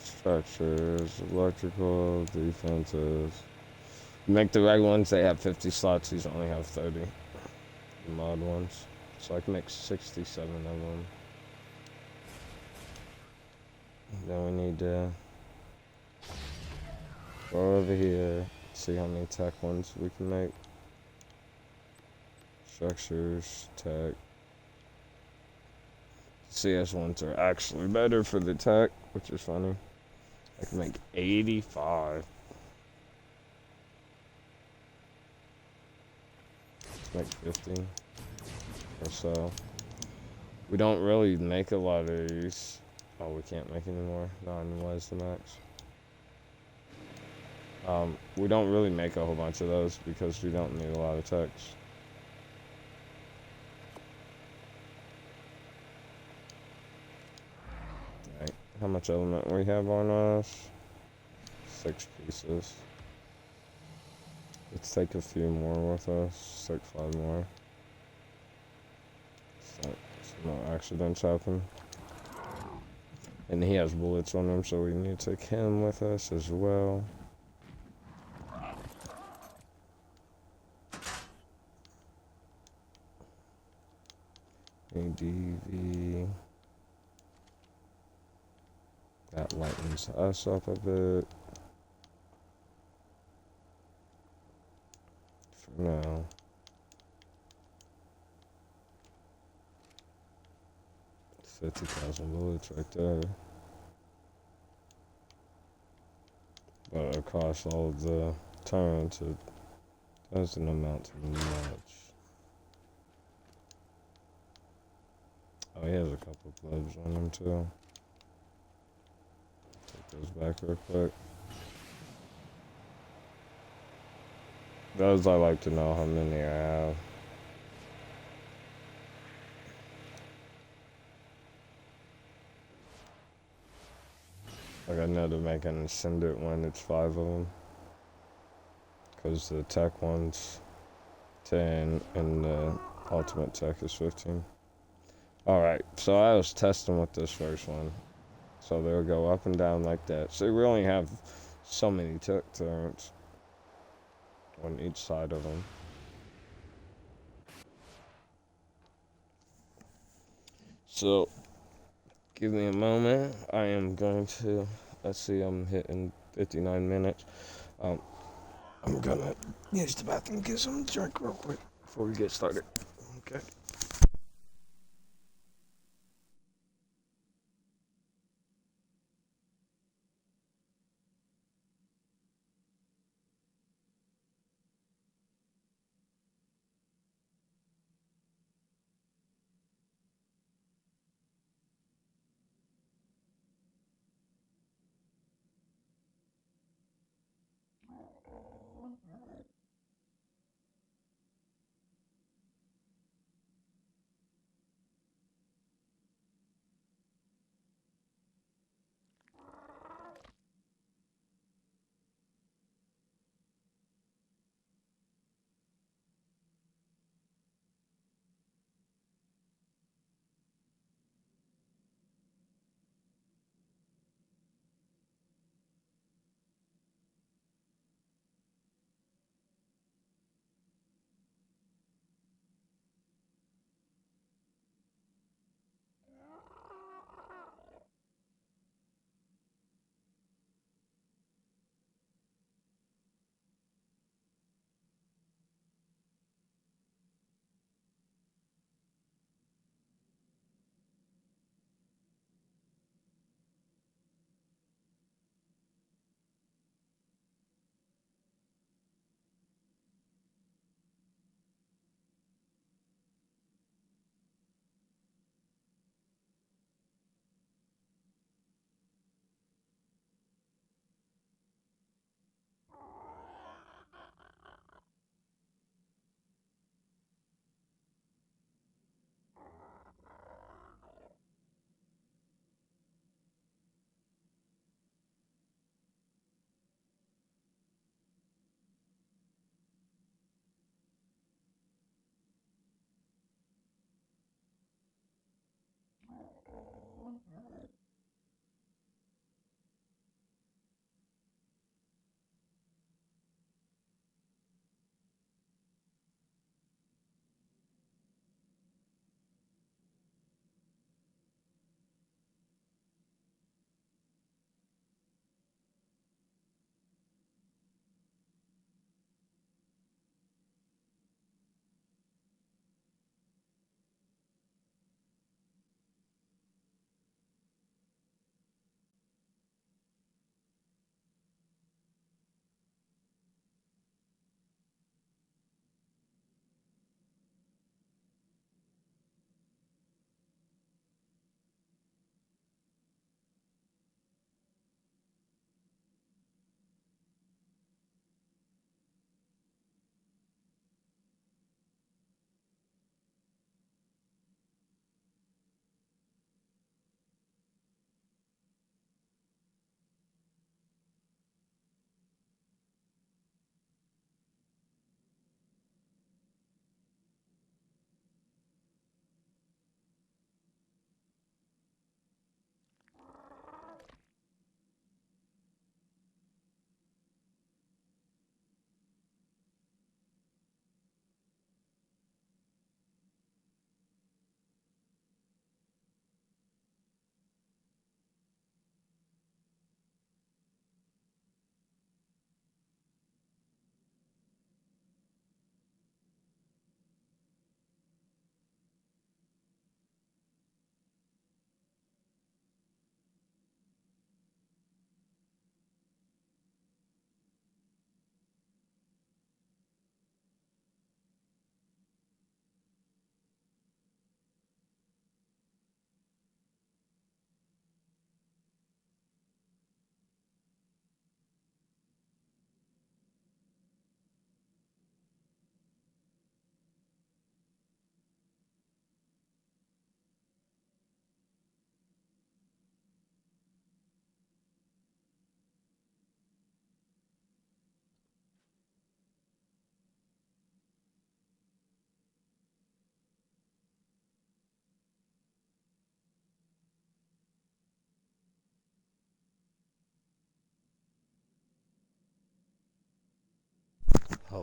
Structures, electrical, defenses. Make the regular ones, they have 50 slots. These only have 30. The mod ones. So I can make 67 of them. Then we need to go over here. See how many tech ones we can make. Structures, tech. CS ones are actually better for the tech, which is funny. I can make 85. Let's make 50 or so. We don't really make a lot of these. Oh, we can't make any more. 9 was the max. We don't really make a whole bunch of those because we don't need a lot of techs. Right. How much element we have on us? 6 pieces. Let's take a few more with us. Take 5 more. So no accidents happen. And he has bullets on him, so we need to take him with us as well. ADV. That lightens us up a bit. For now. It's 50,000 bullets right there. But across all of the turrets, it doesn't amount to much. Oh, he has a couple of gloves on him too. Take those back real quick. Those I like to know how many I have. Like I know to make an Ascended one, it's 5 of them. Because the tech one's 10 and the ultimate tech is 15. Alright, so I was testing with this first one. So they'll go up and down like that. So we only have so many tech turrets on each side of them. So, give me a moment. I am going to, let's see, I'm hitting 59 minutes. I'm gonna use the bathroom and get some drink real quick before we get started. Okay.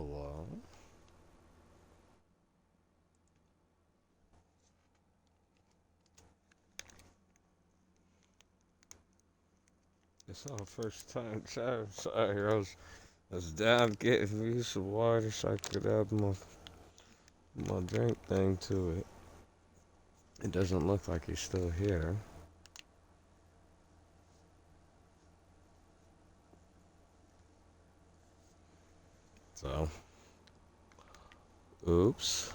Hello. It's our first time. Sorry, I was down getting me some water so I could add my drink thing to it. It doesn't look like he's still here. So, oops.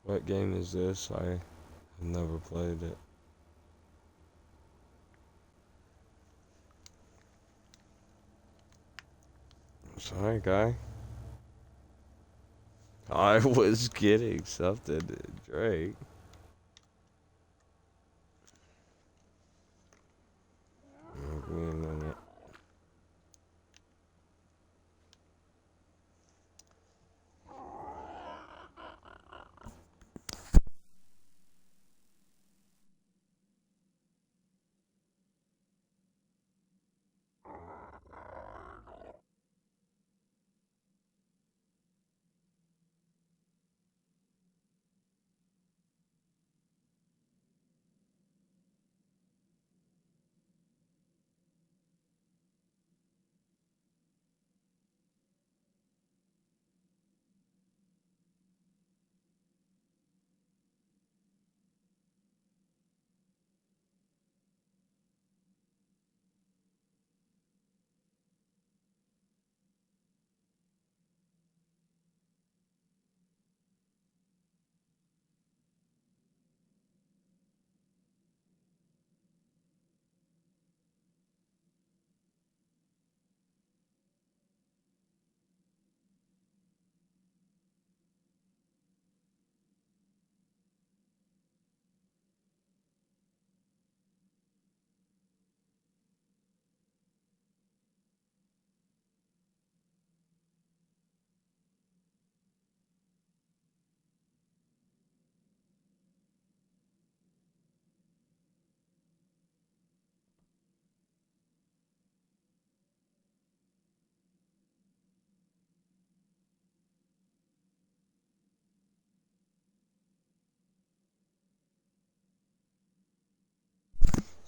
What game is this? I have never played it. Sorry, guy. I was getting something to drink. Give me a minute.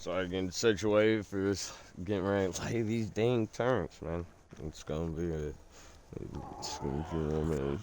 Sorry, getting situated for this. Getting ready to lay these dang turnips, man. It's gonna be a. It's gonna be a minute.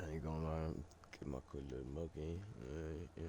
I ain't gonna lie. Get my quick little mug in. Yeah.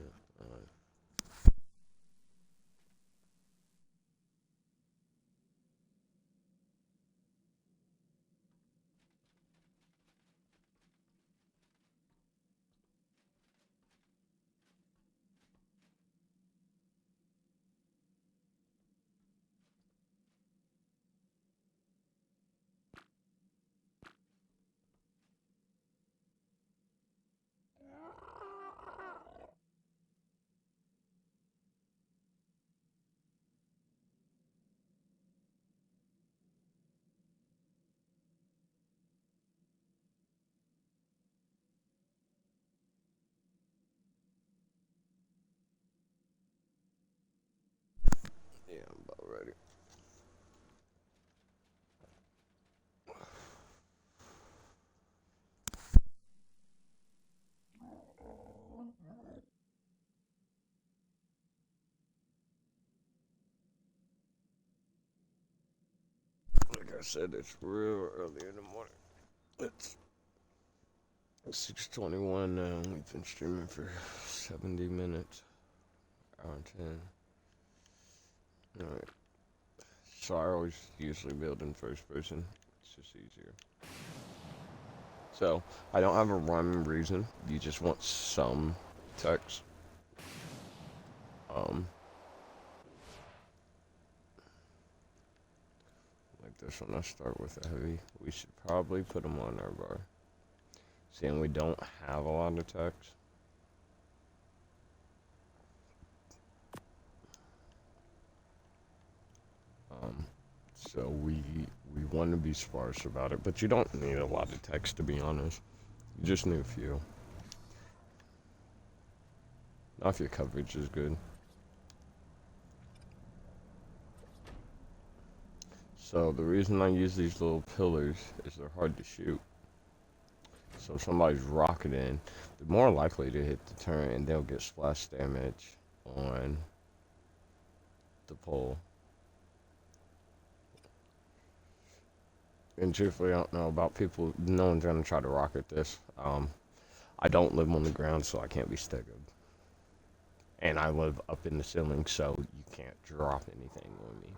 like I said, it's real early in the morning. It's 6:21 now. We've been streaming for 70 minutes. Hour and 10. Alright. So I always usually build in first person. It's just easier. So I don't have a rhyme and reason. You just want some text. Like this one, I start with a heavy. We should probably put them on our bar. Seeing we don't have a lot of text. So we want to be sparse about it, but you don't need a lot of text, to be honest. You just need a few. Not if your coverage is good. So the reason I use these little pillars is they're hard to shoot. So if somebody's rocketing, they're more likely to hit the turret and they'll get splash damage on the pole. And truthfully, I don't know about people. No one's gonna try to rocket this. I don't live on the ground, so I can't be staggered. And I live up in the ceiling, so you can't drop anything on me.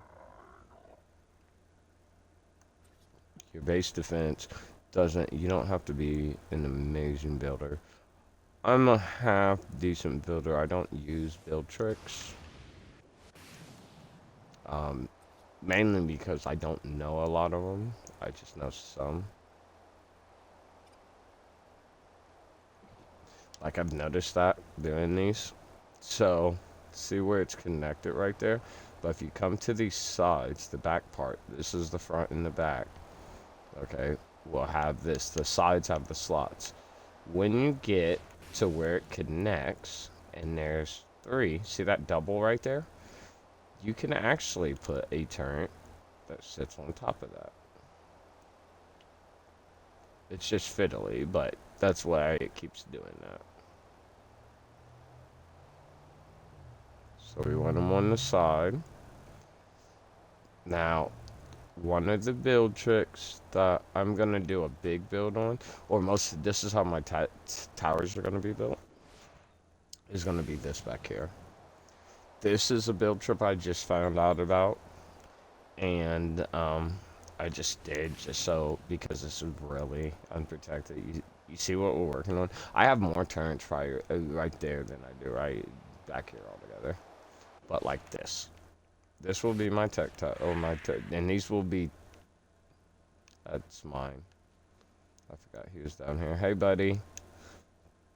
Your base defense doesn't. You don't have to be an amazing builder. I'm a half decent builder. I don't use build tricks. Mainly because I don't know a lot of them. I just know some. Like I've noticed that doing these. So, see where it's connected right there? But if you come to these sides, the back part, this is the front and the back. Okay, we'll have this. The sides have the slots. When you get to where it connects, and there's 3, see that double right there? You can actually put a turret that sits on top of that. It's just fiddly, but that's why it keeps doing that. So we want them on the side. Now, one of the build tricks that I'm going to do a big build on, or this is how my towers are going to be built, is going to be this back here. This is a build trip I just found out about, and I just did because this is really unprotected. You see what we're working on? I have more turrets right there than I do right back here altogether. But like this. This will be my and these will be, that's mine. I forgot he was down here. Hey buddy,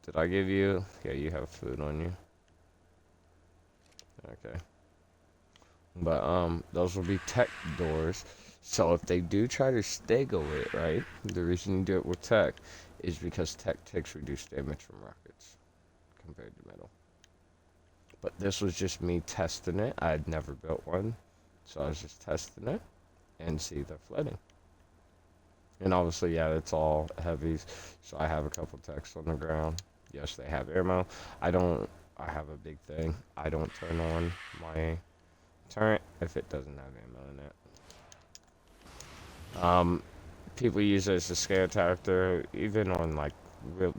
did I give you, yeah, you have food on you. Okay. But those will be tech doors. So if they do try to staggle it, right, the reason you do it with tech is because tech takes reduced damage from rockets compared to metal. But this was just me testing it. I had never built one, so I was just testing it and see they're flooding. And obviously, yeah, it's all heavies, so I have a couple techs on the ground. Yes, they have ammo. I have a big thing. I don't turn on my turret if it doesn't have ammo in it. People use it as a scare tactic, even on like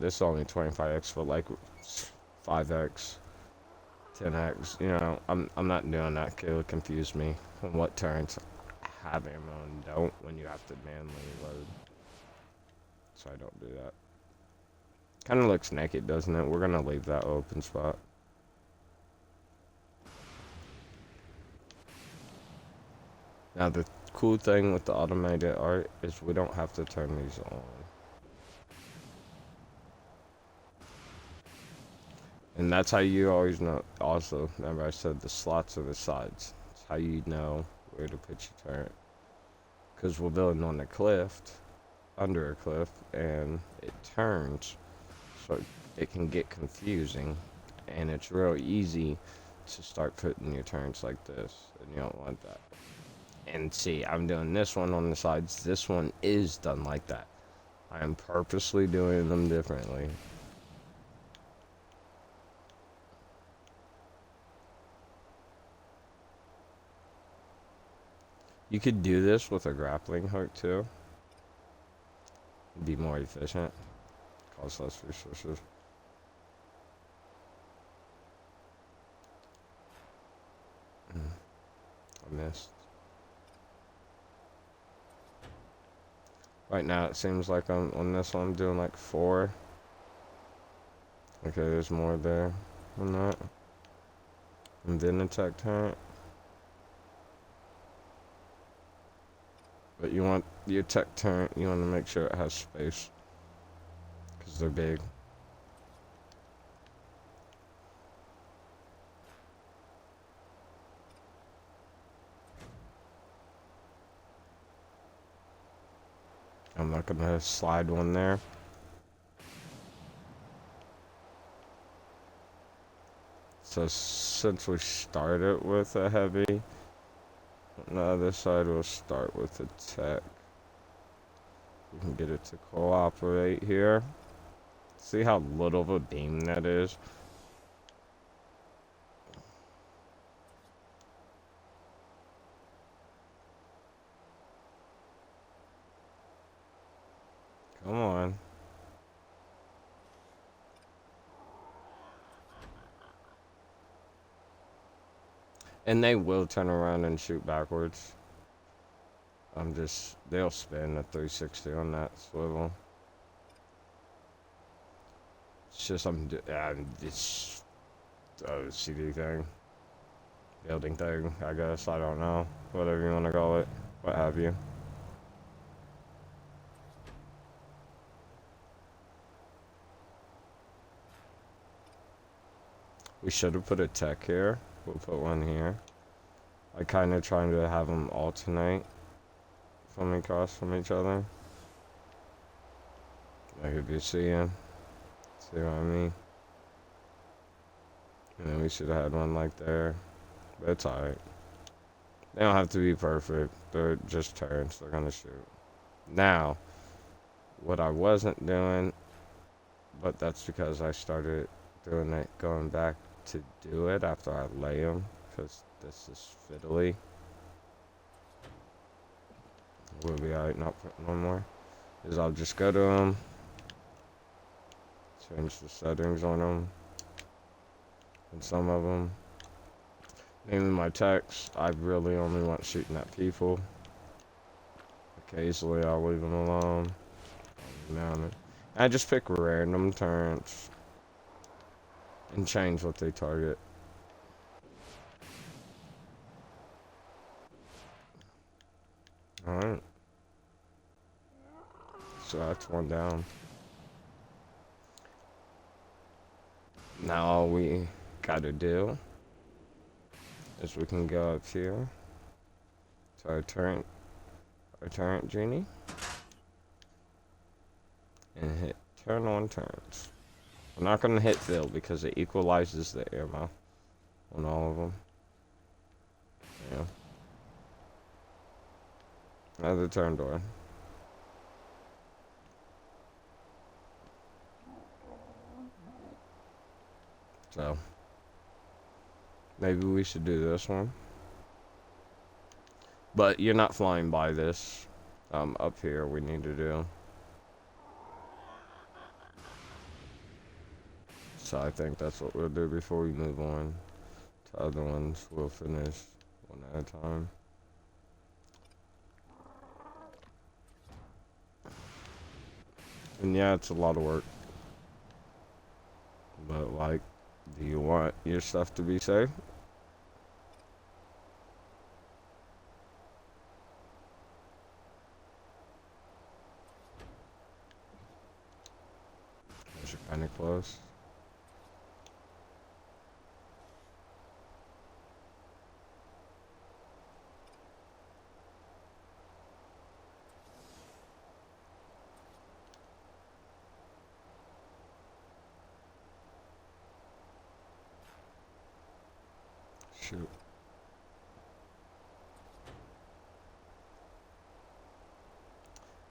this is only 25x, but like 5x, 10x. You know, I'm not doing that. It'll confuse me on what turrets have ammo and don't when you have to manually load. So I don't do that. Kind of looks naked, doesn't it? We're gonna leave that open spot. Now the cool thing with the automated art is we don't have to turn these on. And that's how you always know. Also, remember I said the slots are the sides. It's how you know where to put your turret. Because we're building on a cliff, under a cliff, and it turns. So it can get confusing. And it's real easy to start putting your turrets like this. And you don't want that. And see, I'm doing this one on the sides. This one is done like that. I am purposely doing them differently. You could do this with a grappling hook too. Be more efficient. Cost less resources. I missed. Right now it seems like I'm on this one I'm doing like 4. Okay, there's more there than that. And then a tech turret. But you want your tech turret, you want to make sure it has space. Because they're big. I'm not going to slide one there. So since we started with a heavy, on the other side we'll start with a tech. We can get it to cooperate here. See how little of a beam that is? Come on. And they will turn around and shoot backwards. They'll spin a 360 on that swivel. It's just, it's a CD thing. Building thing, I guess. I don't know. Whatever you want to call it. What have you. We should have put a tech here. We'll put one here. I kind of trying to have them alternate from across from each other. Like if you see what I mean? And then we should have had one like there. But it's alright. They don't have to be perfect. They're just turns. They're gonna shoot. Now, what I wasn't doing, but that's because I started doing it, going back to do it after I lay them, because this is fiddly. We'll be alright, not putting one more. Is I'll just go to them, change the settings on them, and some of them. Namely my text, I really only want shooting at people. Occasionally I'll leave them alone. I just pick random turrets and change what they target. Alright. So that's one down. Now all we gotta do is we can go up here to our turret genie and hit turn on turrets. We're not gonna hit fill because it equalizes the ammo on all of them. Yeah. Another turn door. So maybe we should do this one. But you're not flying by this. Up here we need to do. So I think that's what we'll do before we move on to other ones. We'll finish one at a time. And yeah, it's a lot of work. But like, do you want your stuff to be safe? Those are kind of close. Shoot.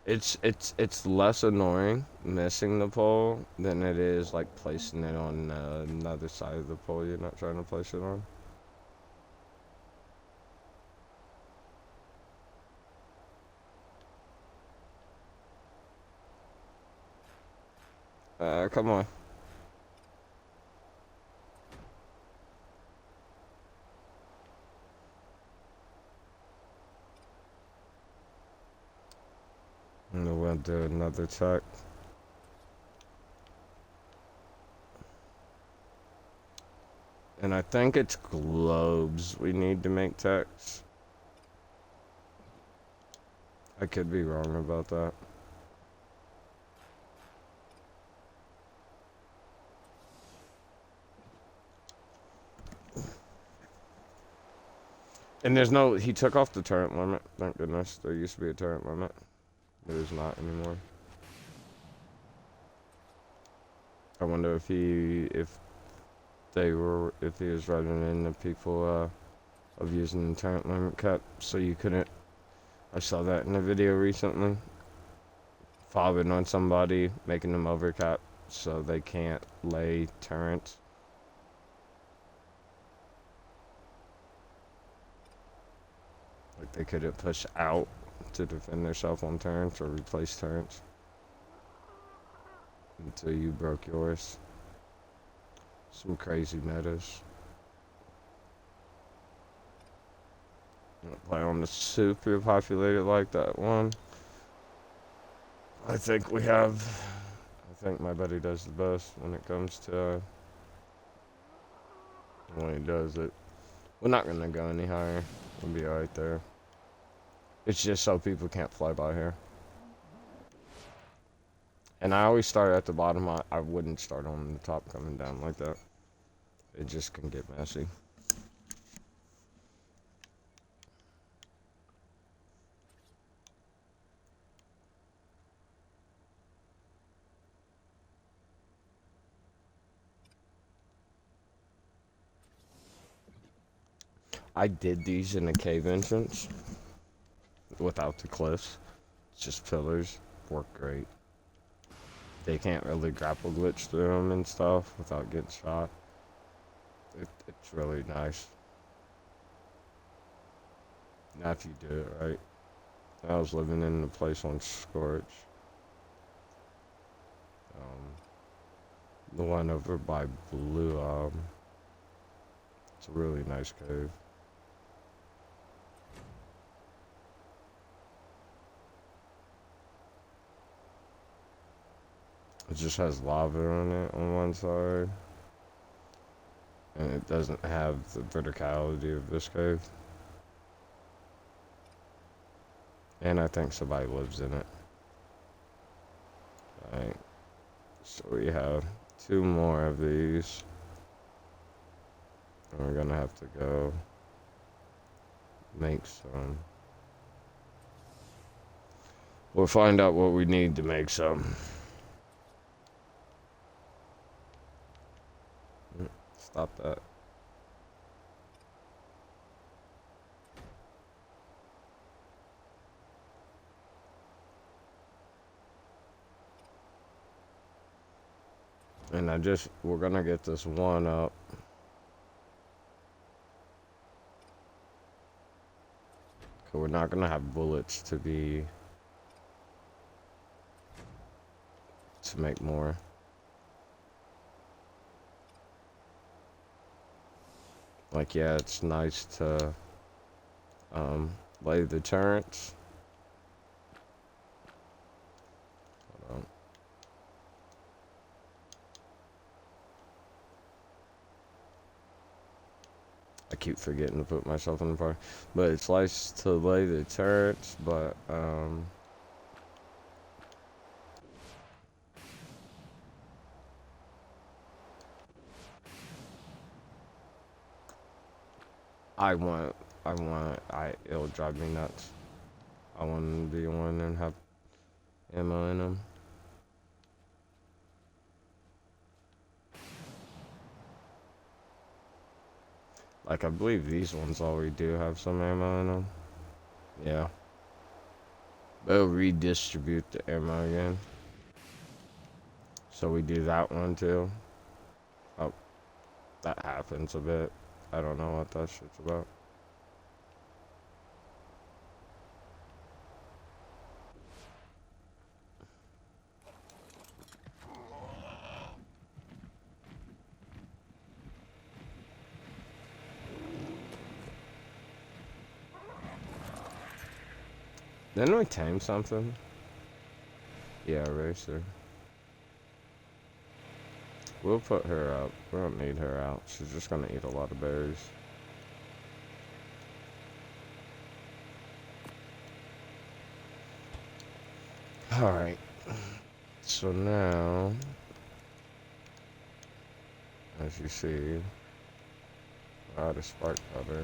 It's less annoying missing the pole than it is like placing it on another side of the pole you're not trying to place it on. Come on. And we'll do another check. And I think it's globes we need to make text. I could be wrong about that. And there's no, he took off the turret limit. Thank goodness. There used to be a turret limit. There's not anymore. I wonder if he was running into people of using the turret limit cap so you couldn't. I saw that in a video recently. Fobbing on somebody, making them overcap so they can't lay turrets. Like they couldn't push out to defend themselves on turrets or replace turrets until you broke yours. Some crazy metas. Play on the super populated like that one. I think my buddy does the best when it comes to when he does it. We're not gonna go any higher. We'll be right there. It's just so people can't fly by here. And I always start at the bottom. I wouldn't start on the top coming down like that. It just can get messy. I did these in a cave entrance without the cliffs. It's just pillars. Work great. They can't really grapple glitch through them and stuff without getting shot. It's really nice. Now if you do it right. I was living in a place on Scorch. The one over by Blue it's a really nice cave. It just has lava on it on one side. And it doesn't have the verticality of this cave. And I think somebody lives in it. Alright. So we have 2 more of these. And we're gonna have to go make some. We'll find out what we need to make some. Stop that. And we're gonna get this one up. Cause we're not gonna have bullets to make more. Like, yeah, it's nice to lay the turrets. Hold on. I keep forgetting to put myself in the park. But it's nice to lay the turrets, but it'll drive me nuts. I want to be one and have ammo in them. Like, I believe these ones already do have some ammo in them. Yeah. They'll redistribute the ammo again. So we do that one too. Oh, that happens a bit. I don't know what that shit's about. Didn't we tame something? Yeah, racer. We'll put her up. We don't need her out. She's just gonna eat a lot of berries. Alright. So now, as you see, we're out of spark powder.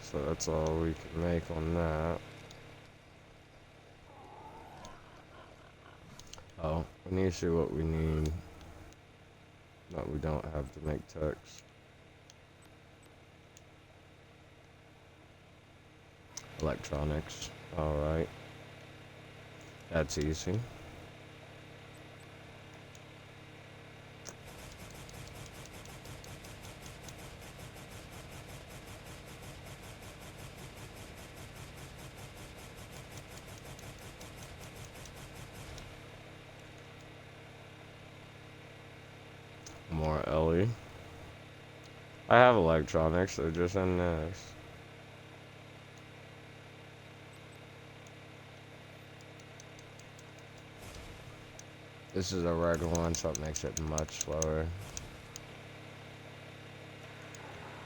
So that's all we can make on that. Oh, we need to see what we need that we don't have to make text. Electronics. Alright. That's easy. More Ellie. I have electronics, they're just in this. This is a red one, so it makes it much slower.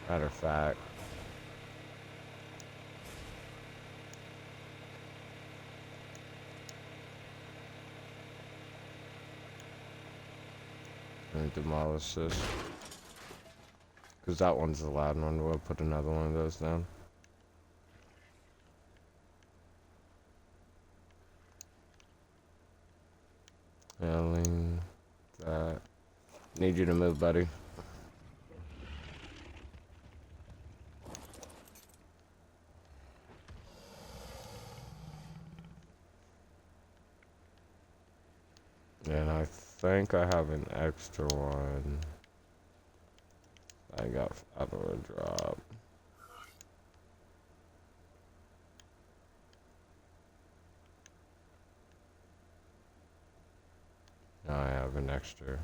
Matter of fact. And demolish this. Because that one's the loud one, we'll put another one of those down. Ellie, that. Need you to move, buddy. And I think I have an extra one. I got out of a drop. Now I have an extra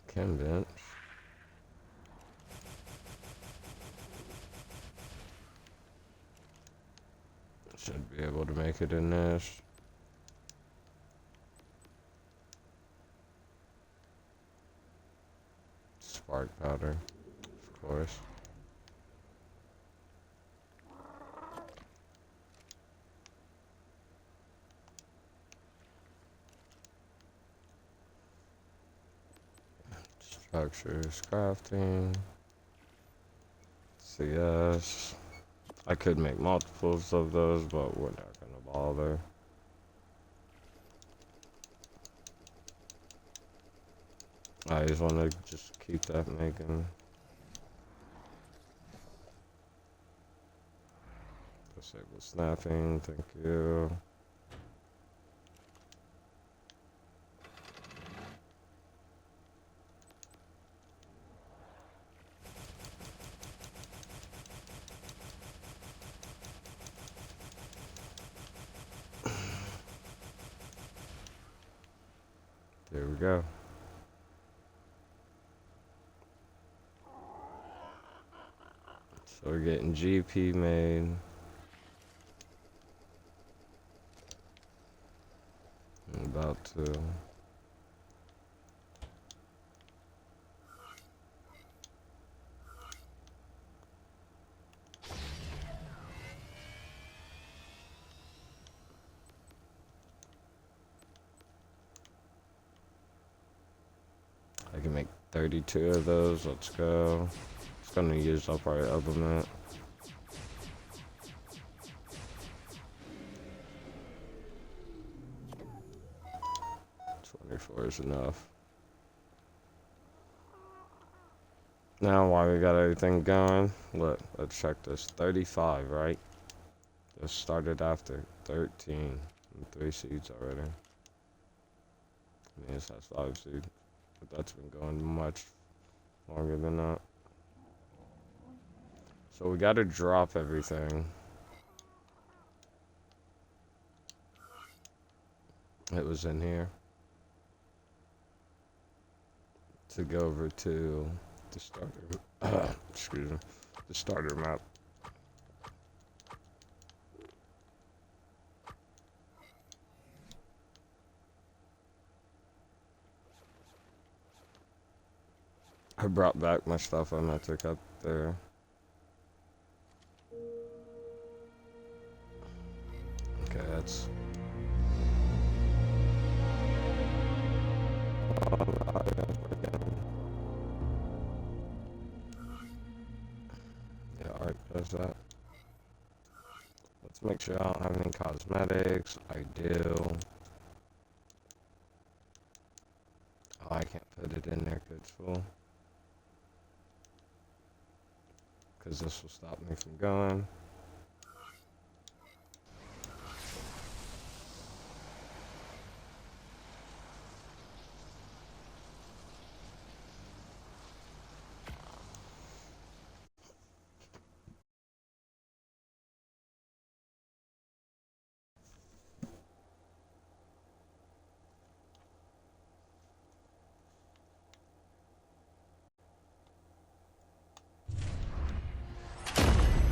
chem bench. Should be able to make it in this. Spark powder, of course. Structures, crafting, CS. I could make multiples of those, but we're not gonna bother. I just want to just keep that making. Disable snapping, thank you. There we go. So we're getting GP made. I'm about to. I can make 32 of those. Let's go. It's gonna use up our element. 24 is enough. Now, while we got everything going, let's check this. 35, right? This started after 13. And 3 seeds already. I mean, this has 5 seeds. But that's been going much longer than that. So we gotta drop everything. It was in here. To go over to the starter. Excuse me. The starter map. I brought back my stuff I took up there. Okay, that's. Yeah, Ark does that. Let's make sure I don't have any cosmetics. I do. Oh, I can't put it in there because it's full. Because this will stop me from going.